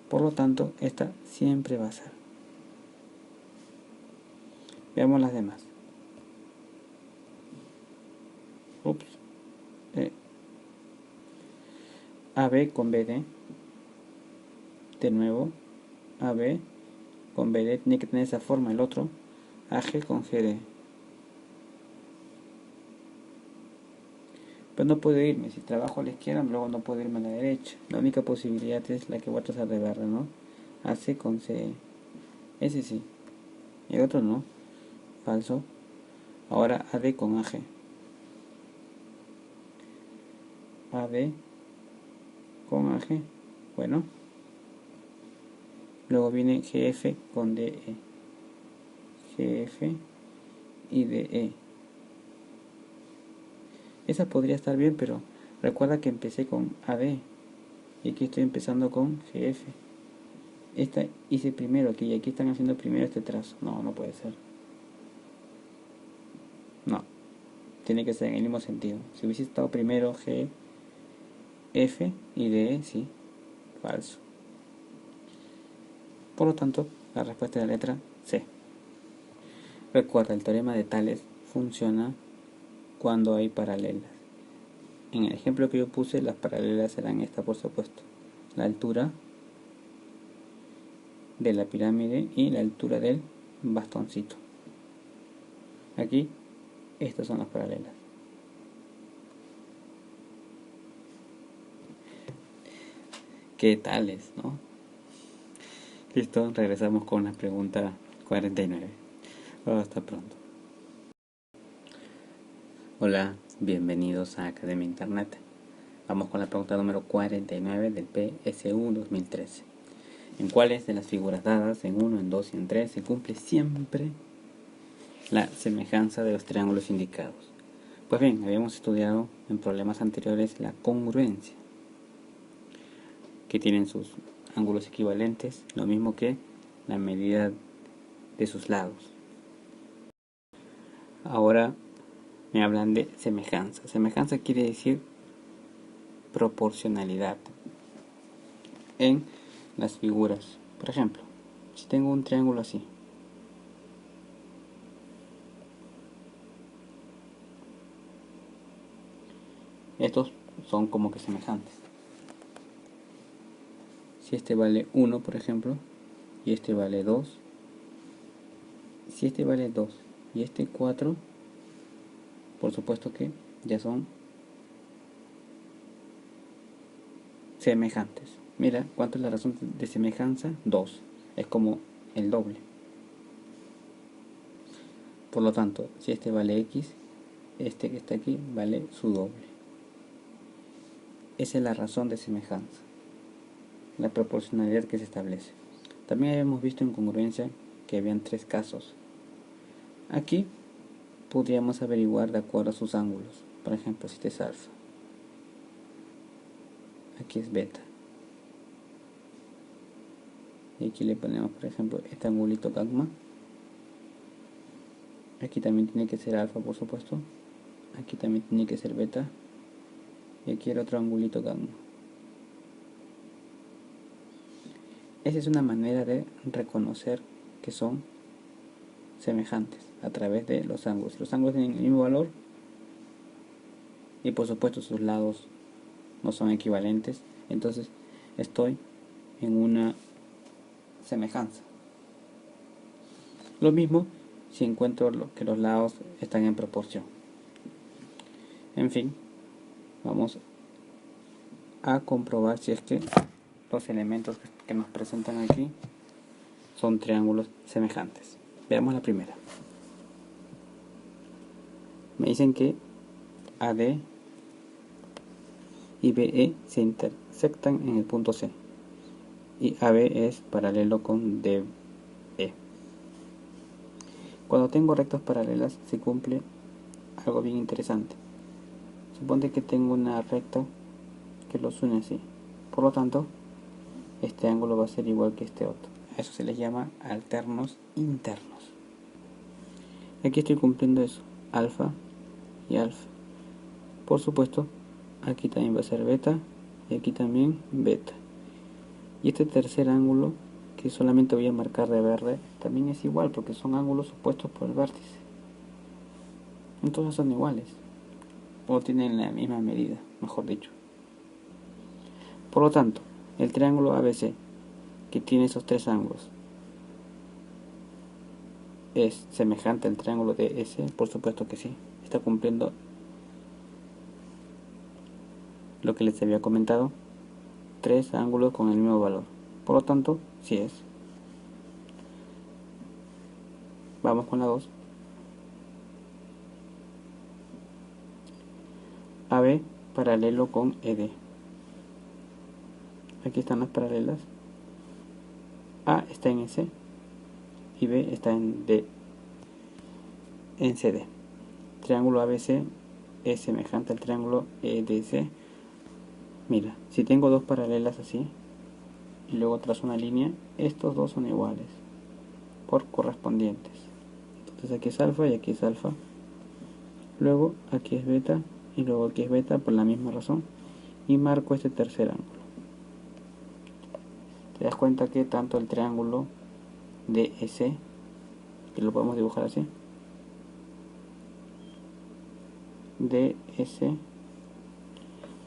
Por lo tanto, esta siempre va a ser. Veamos las demás. Ups. AB con BD. De nuevo. AB con BD. Tiene que tener esa forma el otro. AG con GD. Pero no puedo irme, si trabajo a la izquierda, luego no puedo irme a la derecha. La única posibilidad es la que voy a trazar de verla, ¿no? AC con CE. Ese sí. El otro no. Falso. Ahora AD con AG. AD con AG. Bueno. Luego viene GF con DE. GF y DE. Esa podría estar bien, pero recuerda que empecé con AD. Y aquí estoy empezando con GF. Esta hice primero aquí y aquí están haciendo primero este trazo. No, no puede ser. No. Tiene que ser en el mismo sentido. Si hubiese estado primero G, F y D, sí. Falso. Por lo tanto, la respuesta es la letra C. Recuerda, el teorema de Tales funciona cuando hay paralelas. En el ejemplo que yo puse, las paralelas serán estas, por supuesto. La altura de la pirámide y la altura del bastoncito. Aquí, estas son las paralelas. ¿Qué tales, no? Listo, regresamos con la pregunta 49. Hasta pronto. Hola, bienvenidos a Academia Internet. Vamos con la pregunta número 49 del PSU 2013. ¿En cuáles de las figuras dadas en 1, en 2 y en 3 se cumple siempre la semejanza de los triángulos indicados? Pues bien, habíamos estudiado en problemas anteriores la congruencia, que tienen sus ángulos equivalentes, lo mismo que la medida de sus lados. Ahora me hablan de semejanza. Semejanza quiere decir proporcionalidad en las figuras. Por ejemplo, si tengo un triángulo así, estos son como que semejantes. Si este vale 1, por ejemplo, y este vale 2, si este vale 2 y este 4, por supuesto que ya son semejantes. Mira, ¿cuánto es la razón de semejanza? 2. Es como el doble. Por lo tanto, si este vale x, este que está aquí vale su doble. Esa es la razón de semejanza, la proporcionalidad que se establece. También habíamos visto en congruencia que habían 3 casos. Aquí podríamos averiguar de acuerdo a sus ángulos. Por ejemplo, si este es alfa, aquí es beta, y aquí le ponemos, por ejemplo, este angulito gamma. Aquí también tiene que ser alfa, por supuesto. Aquí también tiene que ser beta. Y aquí el otro angulito gamma. Esa es una manera de reconocer que son semejantes a través de los ángulos. Si los ángulos tienen el mismo valor y por supuesto sus lados no son equivalentes, entonces estoy en una semejanza. Lo mismo si encuentro que los lados están en proporción. En fin, vamos a comprobar si es que los elementos que nos presentan aquí son triángulos semejantes. Veamos la primera. Me dicen que AD y BE se intersectan en el punto C y AB es paralelo con DE. Cuando tengo rectas paralelas se cumple algo bien interesante. Supone que tengo una recta que los une así. Por lo tanto, este ángulo va a ser igual que este otro. A eso se les llama alternos internos. Aquí estoy cumpliendo eso, alfa y alfa. Por supuesto, aquí también va a ser beta y aquí también beta. Y este tercer ángulo, que solamente voy a marcar de verde, también es igual porque son ángulos opuestos por el vértice. Entonces son iguales, o tienen la misma medida, mejor dicho. Por lo tanto, el triángulo ABC, que tiene esos 3 ángulos, ¿es semejante al triángulo DS? Por supuesto que sí. Está cumpliendo lo que les había comentado, 3 ángulos con el mismo valor. Por lo tanto, sí es. Vamos con la 2. AB paralelo con ED. Aquí están las paralelas. A está en C y B está en CD. Triángulo ABC es semejante al triángulo EDC. Mira, si tengo dos paralelas así y luego trazo una línea, estos dos son iguales por correspondientes. Entonces aquí es alfa y aquí es alfa. Luego aquí es beta y luego aquí es beta por la misma razón. Y marco este tercer ángulo. Te das cuenta que tanto el triángulo DEC, que lo podemos dibujar así, DEC,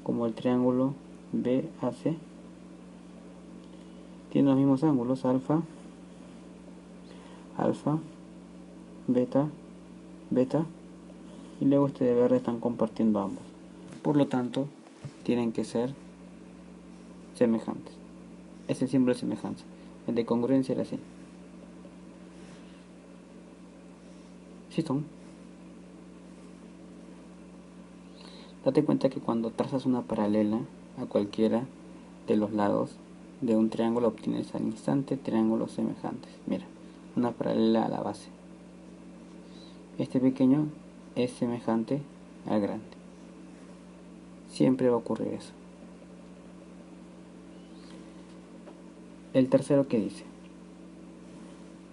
como el triángulo BAC, tienen los mismos ángulos, alfa, alfa, beta, beta, y luego este de verde están compartiendo ambos. Por lo tanto, tienen que ser semejantes. Es el símbolo de semejanza. El de congruencia era así. Sí son. Date cuenta que cuando trazas una paralela a cualquiera de los lados de un triángulo obtienes al instante triángulos semejantes. Mira, una paralela a la base. Este pequeño es semejante al grande. Siempre va a ocurrir eso. El tercero, que dice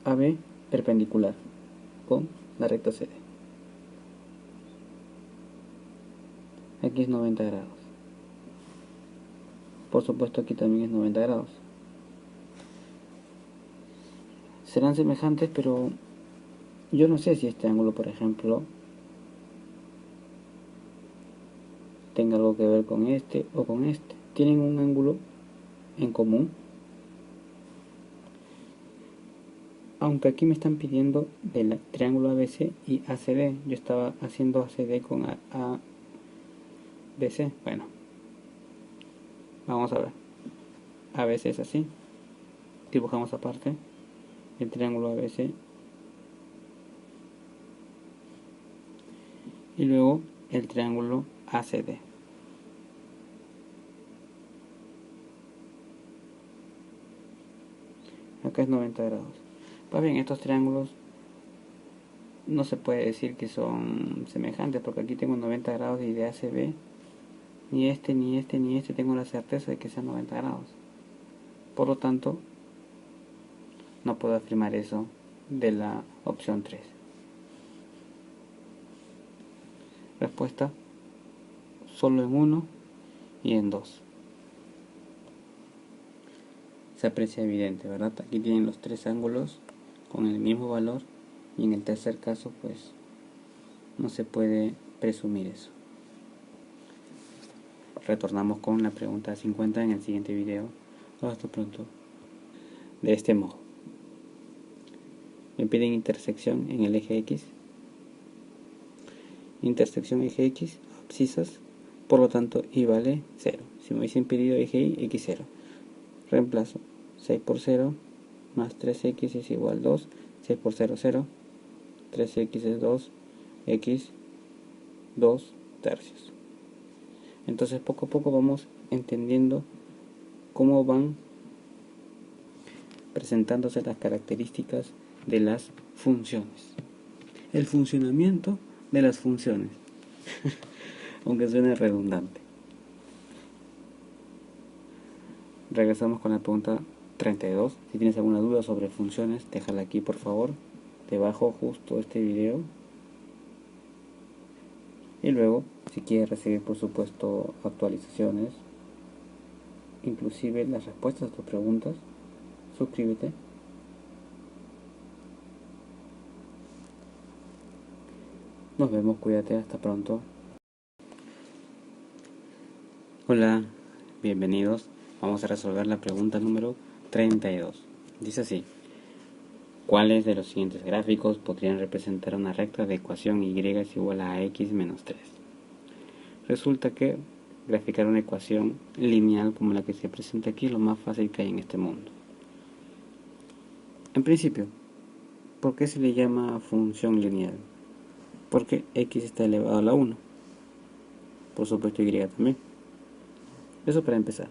AB perpendicular con la recta CD. Aquí es 90 grados. Por supuesto aquí también es 90 grados. Serán semejantes, pero yo no sé si este ángulo, por ejemplo, tenga algo que ver con este o con este. ¿Tienen un ángulo en común? Aunque aquí me están pidiendo del triángulo ABC y ACD. Yo estaba haciendo ACD con ABC. Bueno, vamos a ver. ABC es así. Dibujamos aparte el triángulo ABC. Y luego el triángulo ACD. Acá es 90 grados. Pues bien, estos triángulos no se puede decir que son semejantes porque aquí tengo 90 grados y de ACB. Ni este, ni este, ni este tengo la certeza de que sean 90 grados. Por lo tanto, no puedo afirmar eso de la opción 3. Respuesta solo en 1 y en 2. Se aprecia evidente, ¿verdad? Aquí tienen los 3 ángulos con el mismo valor y en el tercer caso pues no se puede presumir eso. Retornamos con la pregunta 50 en el siguiente video. Hasta pronto. De este modo, me piden intersección en el eje X. Intersección eje X, abscisas, por lo tanto y vale 0. Si me hubiesen pedido eje Y, X0. Reemplazo 6 por 0 más 3x es igual a 2. 6 por 0, 0. 3x es 2. X 2 tercios. Entonces poco a poco vamos entendiendo cómo van presentándose las características de las funciones. El funcionamiento de las funciones. Aunque suene redundante. Regresamos con la pregunta 32. Si tienes alguna duda sobre funciones, déjala aquí por favor, debajo justo este video. Y luego, si quieres recibir por supuesto actualizaciones, inclusive las respuestas a tus preguntas, suscríbete. Nos vemos, cuídate, hasta pronto. Hola, bienvenidos. Vamos a resolver la pregunta número 32. Dice así: ¿cuáles de los siguientes gráficos podrían representar una recta de ecuación y es igual a x menos 3? Resulta que graficar una ecuación lineal como la que se presenta aquí, lo más fácil que hay en este mundo. En principio, ¿por qué se le llama función lineal? Porque x está elevado a la 1. Por supuesto y también. Eso para empezar.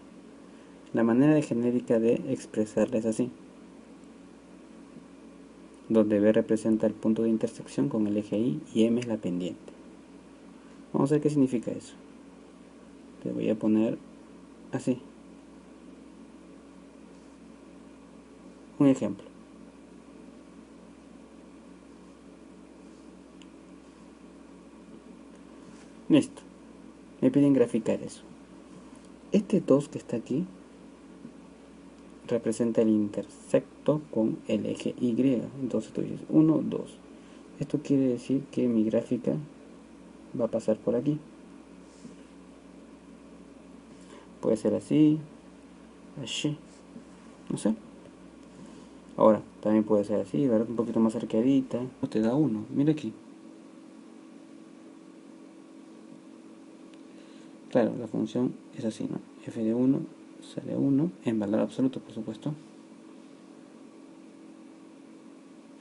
La manera genérica de expresarla es así, donde B representa el punto de intersección con el eje Y y M es la pendiente. Vamos a ver qué significa eso. Te voy a poner así. Un ejemplo. Listo. Me piden graficar eso. Este 2 que está aquí representa el intersecto con el eje Y. Entonces tú dices 1, 2. Esto quiere decir que mi gráfica va a pasar por aquí. Puede ser así, así, no sé. Ahora, también puede ser así, ¿verdad? Un poquito más arqueadita. Te da 1, mira aquí. Claro, la función es así, ¿no? F de 1 sale 1 en valor absoluto, por supuesto.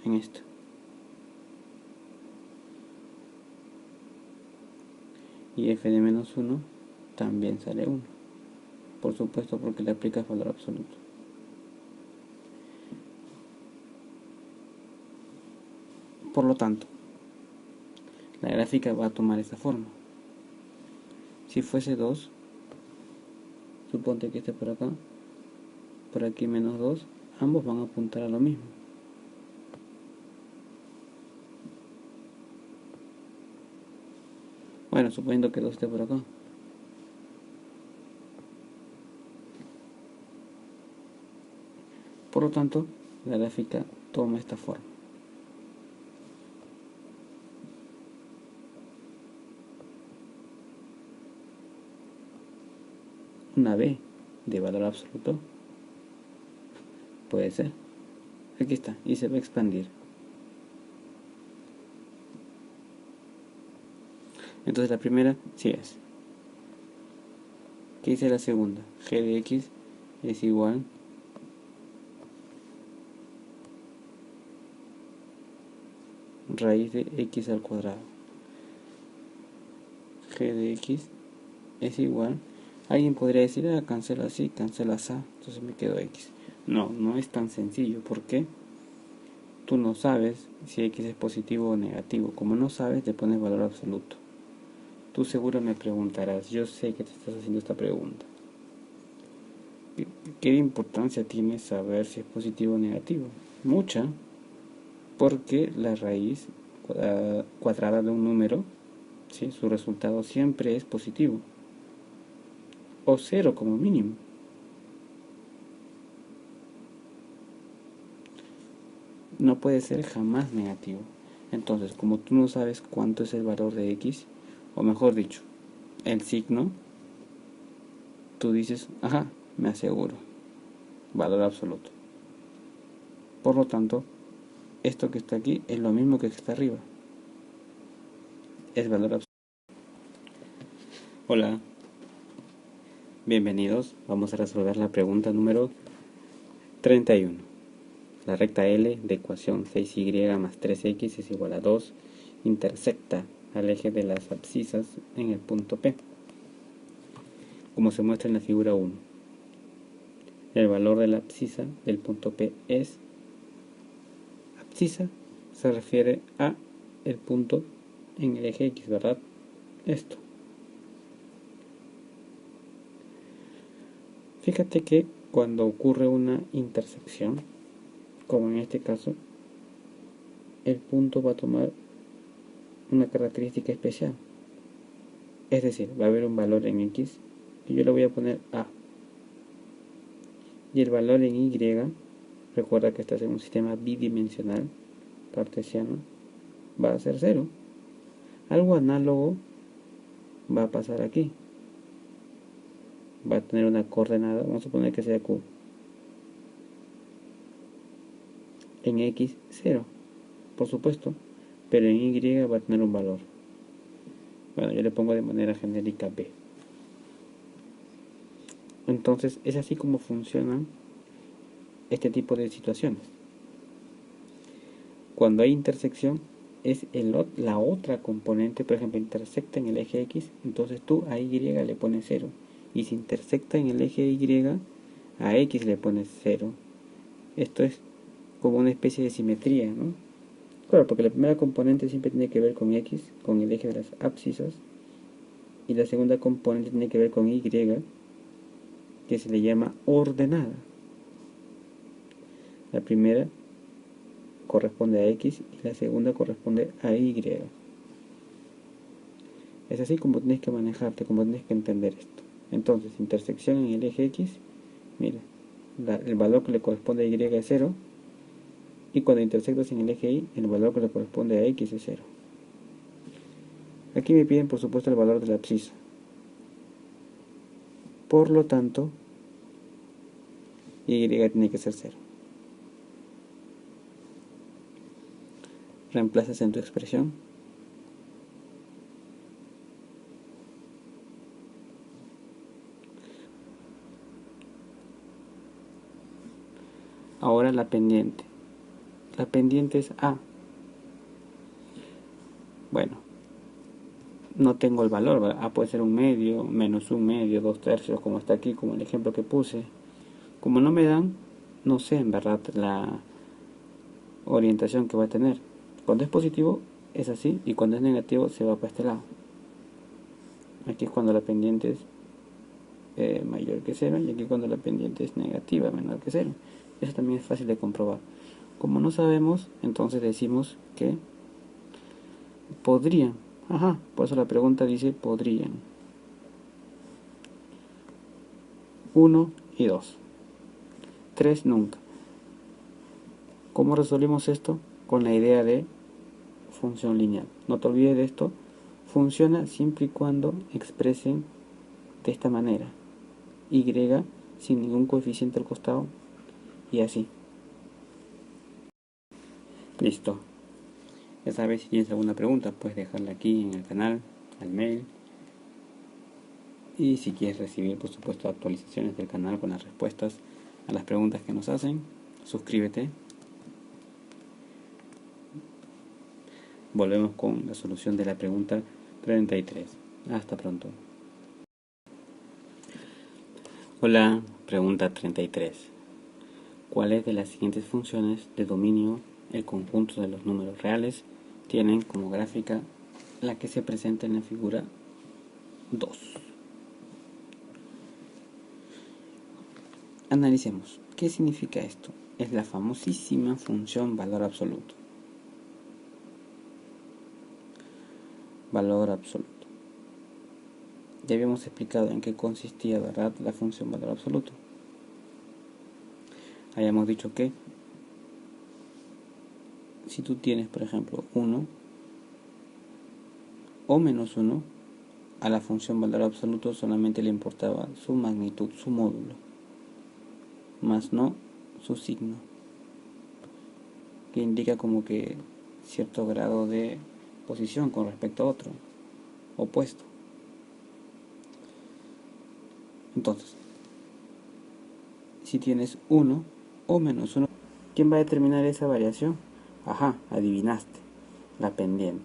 En esto. Y F de menos 1 también sale 1. Por supuesto, porque le aplicas valor absoluto. Por lo tanto, la gráfica va a tomar esta forma. Si fuese 2, suponte que esté por acá, por aquí menos 2, ambos van a apuntar a lo mismo. Bueno, suponiendo que 2 esté por acá. Por lo tanto, la gráfica toma esta forma. Una B de valor absoluto puede ser. Aquí está, y se va a expandir. Entonces la primera sí es. ¿Qué dice la segunda? G de X es igual raíz de X al cuadrado. G de X es igual. Alguien podría decir, cancela así, cancela así, entonces me quedo X. No, no es tan sencillo. ¿Por qué? Tú no sabes si X es positivo o negativo. Como no sabes, le pones valor absoluto. Tú seguro me preguntarás, yo sé que te estás haciendo esta pregunta. ¿Qué importancia tiene saber si es positivo o negativo? Mucha, porque la raíz cuadrada de un número, ¿sí?, su resultado siempre es positivo, o cero como mínimo. No puede ser jamás negativo. Entonces, como tú no sabes cuánto es el valor de X, o mejor dicho, el signo, tú dices, ajá, me aseguro, valor absoluto. Por lo tanto, esto que está aquí es lo mismo que está arriba. Es valor absoluto. Hola, bienvenidos. Vamos a resolver la pregunta número 31. La recta L de ecuación 6y más 3x es igual a 2 intersecta al eje de las abscisas en el punto P, como se muestra en la figura 1. El valor de la abscisa del punto P es, abscisa se refiere a el punto en el eje X, ¿verdad? Esto. Fíjate que cuando ocurre una intersección, como en este caso, el punto va a tomar una característica especial. Es decir, va a haber un valor en X y yo le voy a poner A. Y el valor en Y, recuerda que estás en un sistema bidimensional cartesiano, va a ser 0. Algo análogo va a pasar aquí. Va a tener una coordenada, vamos a suponer que sea Q. En X, 0, por supuesto, pero en Y va a tener un valor. Bueno, yo le pongo de manera genérica B. Entonces es así como funcionan este tipo de situaciones. Cuando hay intersección es la otra componente, por ejemplo, intersecta en el eje X, entonces tú a Y le pones 0. Y si intersecta en el eje Y, a X le pones 0. Esto es como una especie de simetría, ¿no? Claro, porque la primera componente siempre tiene que ver con X, con el eje de las abscisas, y la segunda componente tiene que ver con Y, que se le llama ordenada. La primera corresponde a X y la segunda corresponde a Y. Es así como tienes que manejarte, como tienes que entender esto. Entonces, intersección en el eje X, mira, el valor que le corresponde a Y es 0, y cuando intersectas en el eje Y, el valor que le corresponde a X es 0. Aquí me piden, por supuesto, el valor de la abscisa. Por lo tanto, Y tiene que ser 0. Reemplazas en tu expresión. Ahora la pendiente. La pendiente es A. Bueno, no tengo el valor, ¿verdad? A puede ser 1/2, menos 1/2, 2/3, como está aquí, como el ejemplo que puse. Como no me dan, no sé en verdad la orientación que va a tener. Cuando es positivo es así, y cuando es negativo se va para este lado. Aquí es cuando la pendiente es mayor que 0, y aquí cuando la pendiente es negativa, menor que 0. Eso también es fácil de comprobar. Como no sabemos, entonces decimos que podrían. Ajá, por eso la pregunta dice podrían. 1 y 2. 3 nunca. ¿Cómo resolvimos esto? Con la idea de función lineal. No te olvides de esto. Funciona siempre y cuando expresen de esta manera. Y sin ningún coeficiente al costado. Y así. Listo. Ya sabes, si tienes alguna pregunta, puedes dejarla aquí en el canal, al mail. Y si quieres recibir, por supuesto, actualizaciones del canal con las respuestas a las preguntas que nos hacen, suscríbete. Volvemos con la solución de la pregunta 33. Hasta pronto. Hola, pregunta 33. ¿Cuáles de las siguientes funciones de dominio el conjunto de los números reales tienen como gráfica la que se presenta en la figura 2? Analicemos. ¿Qué significa esto? Es la famosísima función valor absoluto. Valor absoluto. Ya habíamos explicado en qué consistía, ¿verdad?, la función valor absoluto. Habíamos dicho que si tú tienes, por ejemplo, 1 o menos 1, a la función valor absoluto solamente le importaba su magnitud, su módulo, más no su signo, que indica como que cierto grado de posición con respecto a otro, opuesto. Entonces, si tienes 1 o menos 1, ¿quién va a determinar esa variación? Ajá, adivinaste, la pendiente.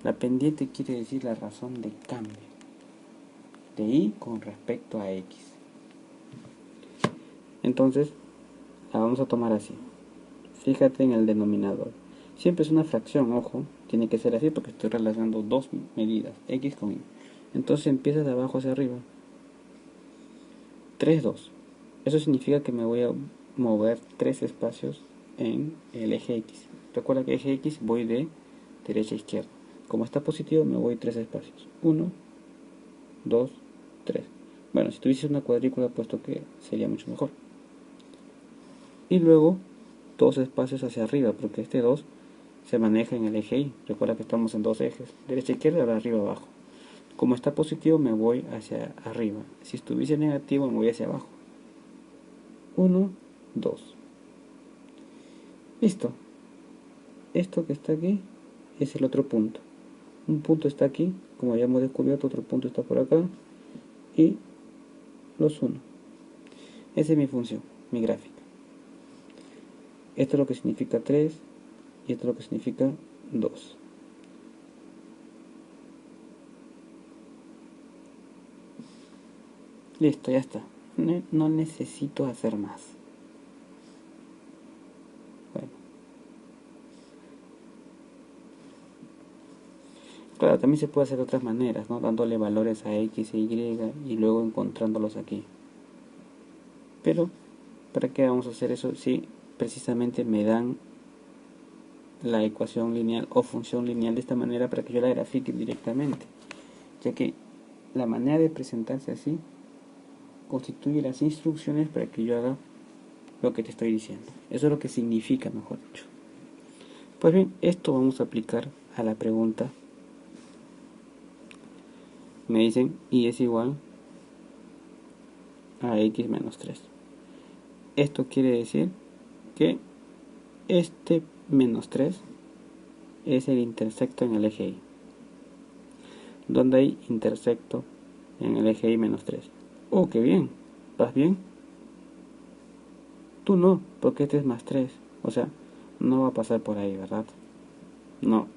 La pendiente quiere decir la razón de cambio de y con respecto a x. Entonces, la vamos a tomar así. Fíjate en el denominador. Siempre es una fracción, ojo, tiene que ser así porque estoy relacionando dos medidas, x con y. Entonces empieza de abajo hacia arriba. 3, 2. Eso significa que me voy a mover 3 espacios en el eje x. Recuerda que eje x voy de derecha a izquierda. Como está positivo me voy 3 espacios. 1, 2, 3. Bueno, si tuviese una cuadrícula, puesto que sería mucho mejor. Y luego 2 espacios hacia arriba, porque este 2 se maneja en el eje y. Recuerda que estamos en dos ejes, derecha a izquierda, ahora arriba abajo. Como está positivo me voy hacia arriba. Si estuviese negativo me voy hacia abajo. 1, 2. Listo. Esto que está aquí es el otro punto. Un punto está aquí, como ya hemos descubierto, otro punto está por acá. Y los 1. Esa es mi función, mi gráfica. Esto es lo que significa 3 y esto es lo que significa 2. Listo, ya está. No necesito hacer más. Bueno. Claro, también se puede hacer de otras maneras, ¿no? Dándole valores a X e Y y luego encontrándolos aquí. Pero, ¿para qué vamos a hacer eso si precisamente me dan la ecuación lineal o función lineal de esta manera para que yo la grafique directamente? Ya que la manera de presentarse así constituye las instrucciones para que yo haga lo que te estoy diciendo. Eso es lo que significa, mejor dicho. Pues bien, esto vamos a aplicar a la pregunta. Me dicen y es igual a x menos 3. Esto quiere decir que este menos 3 es el intersecto en el eje Y. ¿Dónde hay intersecto en el eje Y menos 3? Oh, qué bien. ¿Vas bien? Tú no, porque este es más 3. O sea, no va a pasar por ahí, ¿verdad? No.